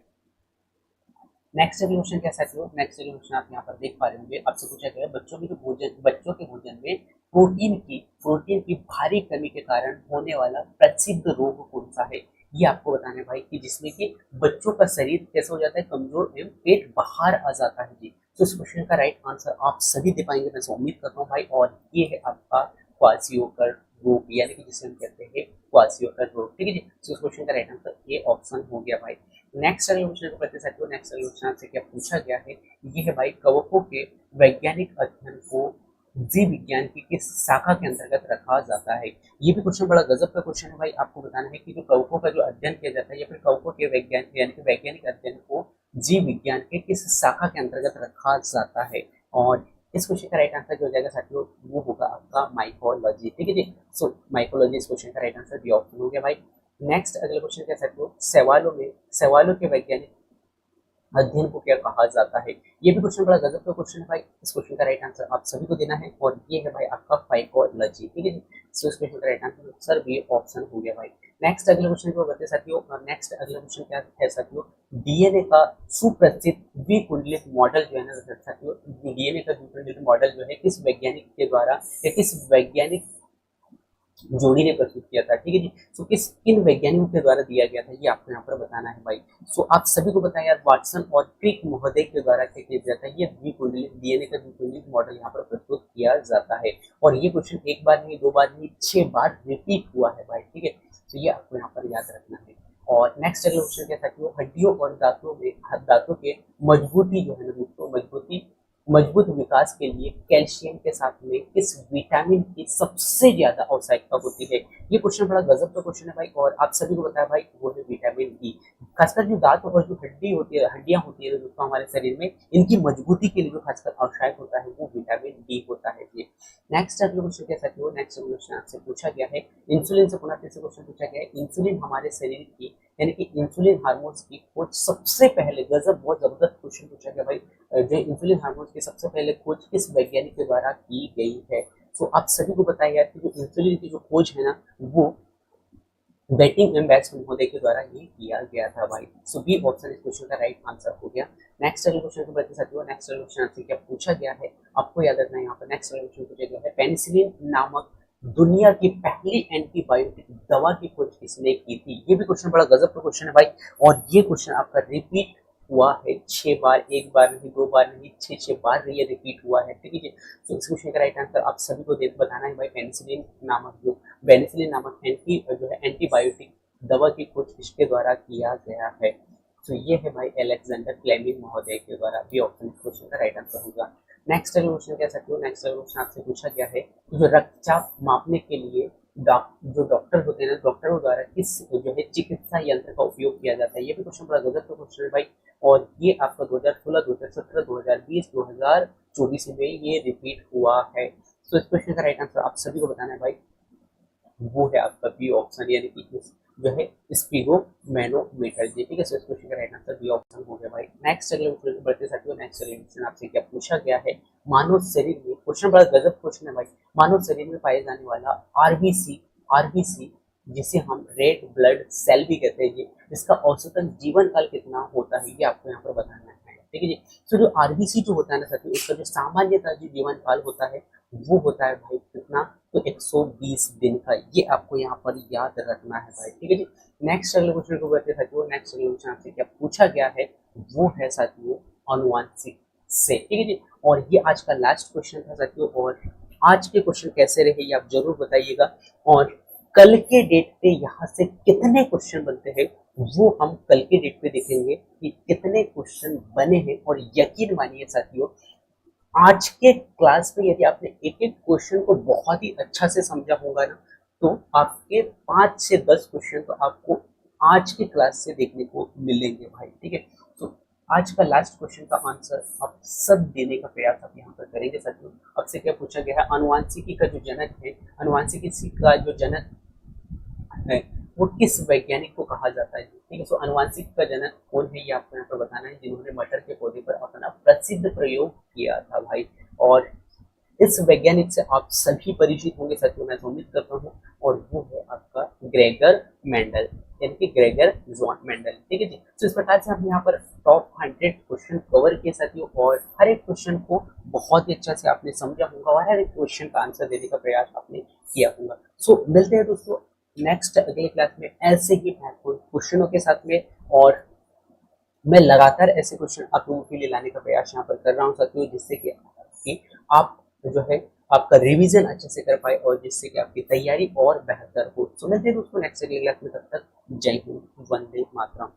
नेक्स्ट क्वेश्चन कैसा है, नेक्स्ट क्वेश्चन आप यहाँ पर देख पा रहे होंगे, आपसे पूछा गया बच्चों के भोजन में प्रोटीन की भारी कमी के कारण होने वाला प्रसिद्ध रोग कौन सा है। ये आपको बताना है भाई, कि जिसमें कि बच्चों का शरीर कैसा हो जाता है, कमजोर एवं पेट बाहर आ जाता है जी। तो इस क्वेश्चन का राइट आंसर आप सभी दे पाएंगे, मैं उम्मीद करता हूँ भाई। और ये है आपका क्वासियोकर रोग, यानी कि जिसे हम कहते हैं क्वासियोकर रोग। ठीक है जी। तो इस क्वेश्चन का राइट आंसर ये ऑप्शन हो गया भाई। नेक्स्ट क्वेश्चन को पढ़ते साथियों, नेक्स्ट क्वेश्चन से क्या पूछा गया है, ये है भाई कवकों के वैज्ञानिक अध्ययन को जीव विज्ञान की किस शाखा के अंतर्गत रखा जाता है। ये भी क्वेश्चन बड़ा गजब का क्वेश्चन है भाई। आपको बताना है कि जो कवकों का जो अध्ययन किया जाता है, या फिर कवकों के वैज्ञानिक अध्ययन को जीव विज्ञान के किस शाखा के अंतर्गत रखा जाता है। और इस क्वेश्चन का राइट आंसर जो हो जाएगा साथियों, वो होगा आपका माइकोलॉजी। ठीक है जी। सो माइकोलॉजी इस क्वेश्चन का राइट आंसर बी ऑप्शन हो गया भाई। नेक्स्ट अगला क्वेश्चन क्या साथियों, सवालों के वैज्ञानिक अध्ययन को क्या कहा जाता है। ये भी क्वेश्चन बड़ा गजब का क्वेश्चन है भाई। इस क्वेश्चन का राइट आंसर आप सभी को देना है, और ये है भाई आपका फाइकोलॉजी। ठीक है जी। सो इस क्वेश्चन का right answer sir B option हो गया भाई। नेक्स्ट अगले क्वेश्चन को बताते साथियों, नेक्स्ट अगला क्वेश्चन क्या है साथियों, डीएनए का सुप्रसिद्ध द्विकुंडलित मॉडल जो है ना साथियों, डीएनए का द्विकुंडलित मॉडल जो है किस वैज्ञानिक के द्वारा या किस वैज्ञानिक जोड़ी ने प्रस्तुत किया था। ठीक है जी। सो किन वैज्ञानिकों के द्वारा दिया गया था, ये आपको यहाँ पर बताना है भाई। सो आप सभी को बताया यार, वाटसन और क्रिक महोदय के द्वारा क्या किया जाता है, ये द्विकुंडलित डीएनए का द्विकुंडलित मॉडल यहाँ पर प्रस्तुत किया जाता है। और ये क्वेश्चन एक बार नहीं, दो बार नहीं, 6 बार रिपीट हुआ है भाई। ठीक है। तो ये आपको यहाँ पर याद रखना है। और नेक्स्ट अगला क्वेश्चन क्या था, हड्डियों और दांतों के मजबूती जो है ना दोस्तों, मजबूत विकास के लिए कैल्शियम के साथ में किस विटामिन की सबसे ज्यादा आवश्यकता होती है। ये क्वेश्चन बड़ा गजब का क्वेश्चन है भाई, और आप सभी को बताया भाई वो है विटामिन डी। खासकर जो दांत और जो हड्डियां होती है दोस्तों हमारे शरीर में, इनकी मजबूती के लिए जो खासकर आवश्यक होता है वो विटामिन डी होता है जी। नेक्स्ट अगला क्वेश्चन क्या साथियों, नेक्स्ट क्वेश्चन आपसे पूछा गया है इंसुलिन से, पुनः फिर से क्वेश्चन पूछा गया है, इंसुलिन हमारे शरीर की यानी कि इंसुलिन हार्मोन्स की खोज सबसे पहले, गजब बहुत जबरदस्त क्वेश्चन पूछा गया भाई, जो इंसुलिन हार्मोन्स की सबसे पहले खोज किस वैज्ञानिक के द्वारा की गई है। सो आप सभी को बताया यार कि जो इंसुलिन की जो खोज है ना, वो बेटिंग एंड बैट्स महोदय के द्वारा ये किया गया था भाई। सो बी ऑप्शन इस क्वेश्चन का राइट आंसर हो गया। नेक्स्ट अगले क्वेश्चन को बढ़ते साथियों, नेक्स्ट अगले क्वेश्चन आपसे क्या पूछा गया है, आपको याद रखना है यहाँ पर। नेक्स्ट अगले क्वेश्चन पूछा गया है, पेनिसिलिन नामक दुनिया की पहली एंटीबायोटिक दवा की खोज किसने की थी। ये भी क्वेश्चन बड़ा गजब का क्वेश्चन है भाई, और ये क्वेश्चन आपका रिपीट हुआ है 6 बार, एक बार नहीं, दो बार नहीं, 6 बार ये रिपीट हुआ है। ठीक है। तो इस क्वेश्चन का राइट आंसर आप सभी को बताना है भाई, पेनिसिलिन नामक एंटीबायोटिक दवा की खोज किसके द्वारा किया गया है। तो ये है भाई अलेक्जेंडर फ्लेमिंग महोदय के द्वारा। बी ऑप्शन इस क्वेश्चन का राइट आंसर होगा। नेक्स्ट क्वेश्चन कह सकते हो, नेक्स्ट क्वेश्चन आपसे पूछा गया है कि जो रक्तचाप मापने के लिए जो डॉक्टर होते हैं, डॉक्टरों द्वारा किस जो है चिकित्सा यंत्र का उपयोग किया जाता है। ये भी क्वेश्चन बड़ा गजब का क्वेश्चन है भाई, और ये आपका 2016, 2017, 2020, 2024 में ये रिपीट हुआ है। तो इस क्वेश्चन का राइट आंसर आप सभी को बताना है भाई, वो है आपका बी ऑप्शन, यानी कि जो है स्पीगोमेनोमीटर जी। ठीक है। सो इस क्वेश्चन का राइट आंसर बी ऑप्शन हो गया भाई। नेक्स्ट अगले क्वेश्चन बढ़ते साथियों, नेक्स्ट अगले क्वेश्चन आपसे क्या पूछा गया है, मानव शरीर में, क्वेश्चन बड़ा गजब क्वेश्चन है भाई, मानव शरीर में पाए जाने वाला आरबीसी जिसे हम रेड ब्लड सेल भी कहते हैं जी, इसका औसतन जीवन काल कितना होता है, ये आपको यहाँ पर बताना है। ठीक है जी। तो जो आरबीसी जो होता है ना साथियों, इसका जो सामान्यतः जो जीवन काल होता है वो होता है भाई कितना, तो 120 दिन का। ये आपको यहाँ पर याद रखना है भाई। ठीक है जी। नेक्स्ट अगले क्वेश्चन को बढ़ते साथियों, नेक्स्ट अगले क्वेश्चन आपसे क्या पूछा गया है, वो है साथियों अनुवांशिक से। ठीक है जी। और ये आज का लास्ट क्वेश्चन था साथियों, और आज के क्वेश्चन कैसे रहे ये आप जरूर बताइएगा, और कल के डेट पे यहाँ से कितने क्वेश्चन बनते हैं वो हम कल के डेट पे देखेंगे कि कितने क्वेश्चन बने हैं। और यकीन मानिए साथियों, आज के क्लास में यदि आपने एक एक क्वेश्चन को बहुत ही अच्छा से समझा होगा ना, तो आपके 5 से 10 क्वेश्चन तो आपको आज के क्लास से देखने को मिलेंगे भाई। ठीक है। तो आज का लास्ट क्वेश्चन का आंसर आप सब देने का प्रयास आप यहाँ पर करेंगे साथियों। आपसे क्या पूछा गया है, अनुवांशिकी का जो जनक है, अनुवांशिकी का जो जनक है वो किस वैज्ञानिक को कहा जाता है। ठीक है, सो अनुवांशिकी का जनक कौन है ये आपको यहाँ पर बताना है, जिन्होंने मटर के पौधे पर अपना प्रसिद्ध प्रयोग किया था भाई। और इस वैज्ञानिक से आप सभी परिचित होंगे साथियों, मैं तो उम्मीद करता हूँ, और वो है आपका ग्रेगर मेंडल, यानी कि ग्रेगर जॉन मेंडल। ठीक है जी, तो इस प्रकार से हमने यहाँ पर टॉप 100 क्वेश्चन कवर किए साथियों, और हर एक क्वेश्चन को बहुत ही अच्छा से आपने समझा होगा और हर एक क्वेश्चन का आंसर देने का प्रयास आपने किया होगा। सो मिलते हैं दोस्तों नेक्स्ट अगले क्लास में ऐसे ही महत्वपूर्ण क्वेश्चनों के साथ में, और मैं लगातार ऐसे क्वेश्चन आप लोगों के लिए लाने का प्रयास यहाँ पर कर रहा हूँ साथियों, जिससे कि आप जो है आपका रिवीजन अच्छे से कर पाए और जिससे कि आपकी तैयारी और बेहतर हो। सो मिलते हैं दोस्तों नेक्स्ट अगले क्लास में, तब तक जय हिंद, वंदे मातरम।